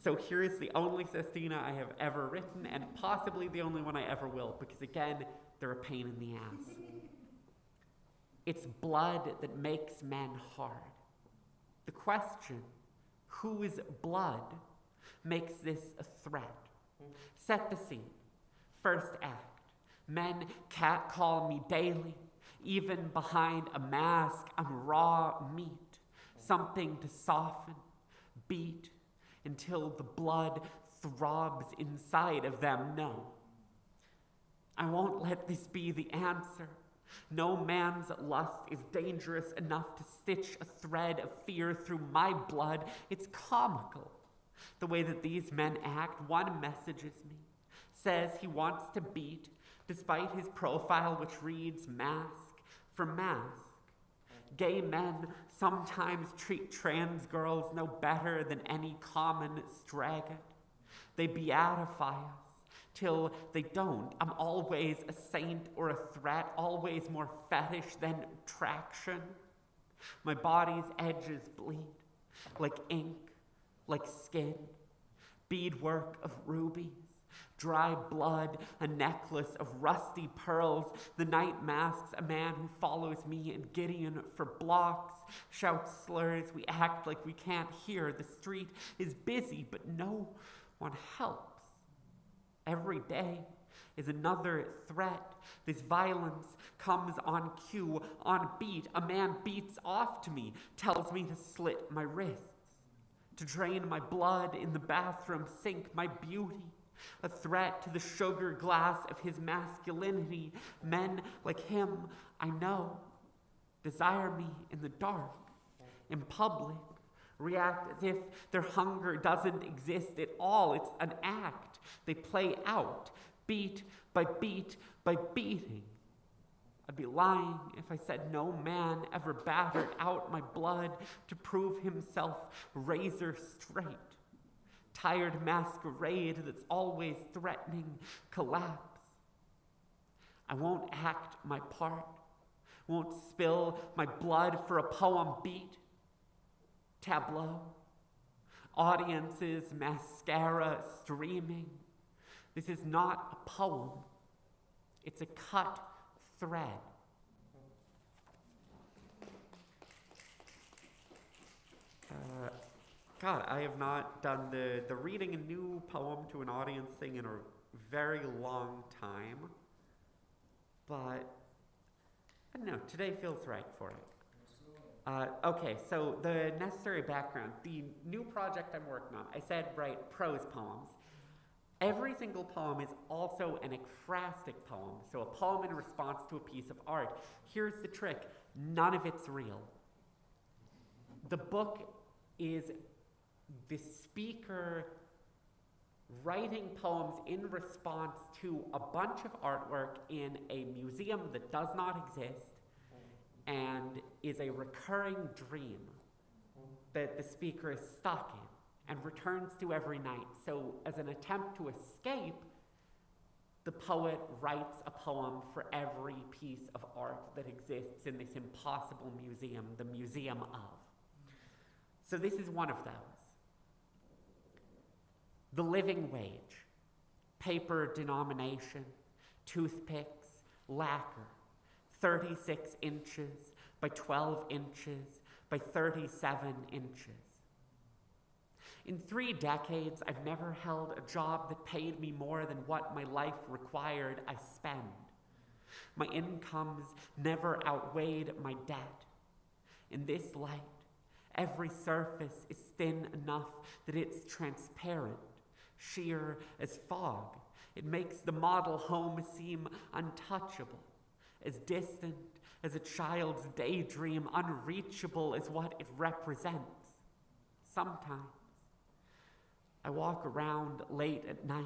So here is the only sestina I have ever written, and possibly the only one I ever will, because again, they're a pain in the ass. It's blood that makes men hard. The question, who is blood, makes this a threat. Set the scene. First act. Men catcall me daily. Even behind a mask, I'm raw meat. Something to soften, beat, until the blood throbs inside of them. No, I won't let this be the answer. No man's lust is dangerous enough to stitch a thread of fear through my blood. It's comical, the way that these men act. One messages me, says he wants to beat, despite his profile which reads mask for mask. Gay men sometimes treat trans girls no better than any common straggart. They beatify us till they don't. I'm always a saint or a threat, always more fetish than traction. My body's edges bleed like ink, like skin, beadwork of rubies, dry blood, a necklace of rusty pearls. The night masks a man who follows me and Gideon for blocks, shouts slurs. We act like we can't hear. The street is busy, but no one helps. Every day is another threat. This violence comes on cue, on beat. A man beats off to me, tells me to slit my wrists, to drain my blood in the bathroom sink, my beauty. A threat to the sugar glass of his masculinity. Men like him, I know, desire me in the dark, in public, react as if their hunger doesn't exist at all. It's an act they play out, beat by beating. I'd be lying if I said no man ever battered out my blood to prove himself razor straight. Tired masquerade that's always threatening collapse. I won't act my part, won't spill my blood for a poem beat. Tableau, audiences, mascara streaming. This is not a poem, it's a cut thread. God, I have not done the reading a new poem to an audience thing in a very long time, but I don't know, today feels right for it. Okay, so the necessary background, the new project I'm working on, I said write prose poems. Every single poem is also an ekphrastic poem, so a poem in response to a piece of art. Here's the trick, none of it's real. The book is the speaker writing poems in response to a bunch of artwork in a museum that does not exist and is a recurring dream that the speaker is stuck in and returns to every night. So as an attempt to escape, the poet writes a poem for every piece of art that exists in this impossible museum, the Museum of. So this is one of those. The living wage, paper denomination, toothpicks, lacquer, 36 inches by 12 inches by 37 inches. In 3 decades, I've never held a job that paid me more than what my life required I spend. My incomes never outweighed my debt. In this light, every surface is thin enough that it's transparent, sheer as fog. It makes the model home seem untouchable, as distant as a child's daydream, unreachable as what it represents. Sometimes I walk around late at night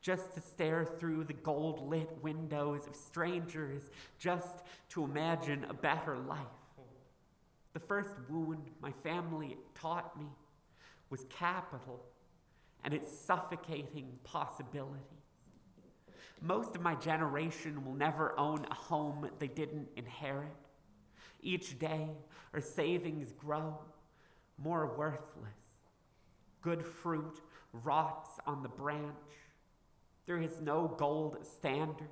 just to stare through the gold-lit windows of strangers, just to imagine a better life. The first wound my family taught me was capital and its suffocating possibilities. Most of my generation will never own a home they didn't inherit. Each day, our savings grow more worthless. Good fruit rots on the branch. There is no gold standard,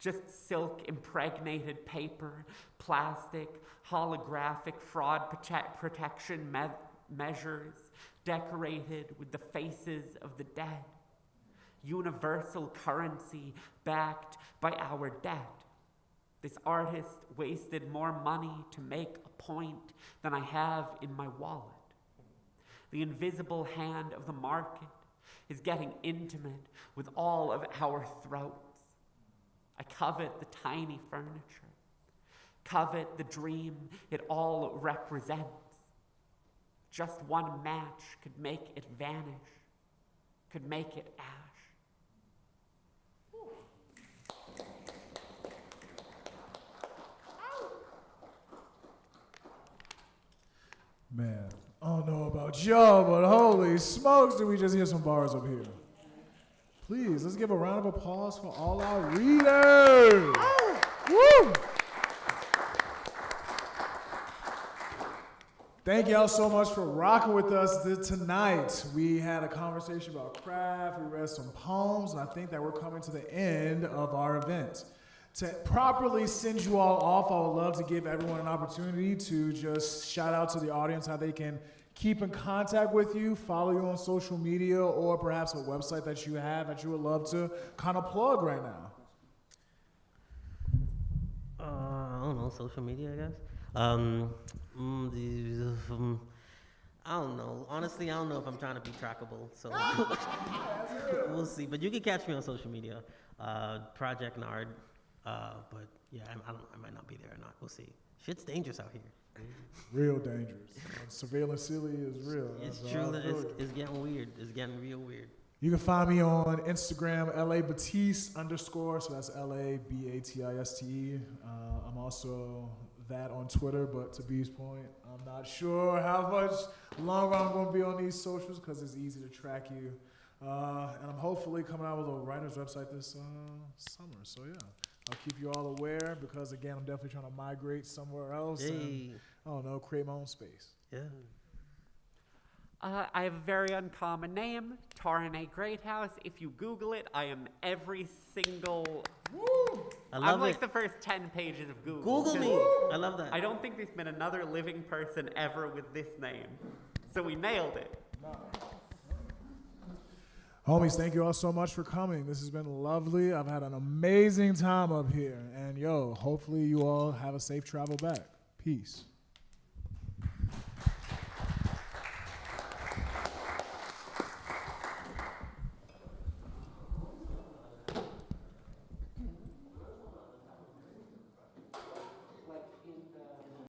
just silk-impregnated paper, plastic, holographic fraud protection measures decorated with the faces of the dead. universal currency backed by our debt. This artist wasted more money to make a point than I have in my wallet. The invisible hand of the market is getting intimate with all of our throats. I covet the tiny furniture, covet the dream it all represents. Just one match could make it vanish, could make it ash. Man, I don't know about y'all, but holy smokes, did we just hear some bars up here? Please, let's give a round of applause for all our readers. Woo! Thank y'all so much for rocking with us tonight. We had a conversation about craft, we read some poems, and I think that we're coming to the end of our event. To properly send you all off, I would love to give everyone an opportunity to just shout out to the audience how they can keep in contact with you, follow you on social media, or perhaps a website that you have that you would love to kind of plug right now. I don't know, social media, I guess. I don't know. Honestly, I don't know if I'm trying to be trackable, so we'll see. But you can catch me on social media, Project Nard. But yeah, I might not be there or not. We'll see. Shit's dangerous out here. Real dangerous. Surveillance silly is real. It's That's true. all I feel. It's getting weird. It's getting real weird. You can find me on Instagram, LABatiste_, so that's LABATISTE. I'm also that on Twitter, but to B's point, I'm not sure how much longer I'm going to be on these socials because it's easy to track you. And I'm hopefully coming out with a writer's website this summer. So yeah, I'll keep you all aware because again, I'm definitely trying to migrate somewhere else and, I don't know, create my own space. Yeah. I have a very uncommon name, Torrin Greathouse. If you Google it, I am every single... Woo! I'm like the first 10 pages of Google. Google me. I love that. I don't think there's been another living person ever with this name. So we nailed it. Homies, thank you all so much for coming. This has been lovely. I've had an amazing time up here. And yo, hopefully you all have a safe travel back. Peace.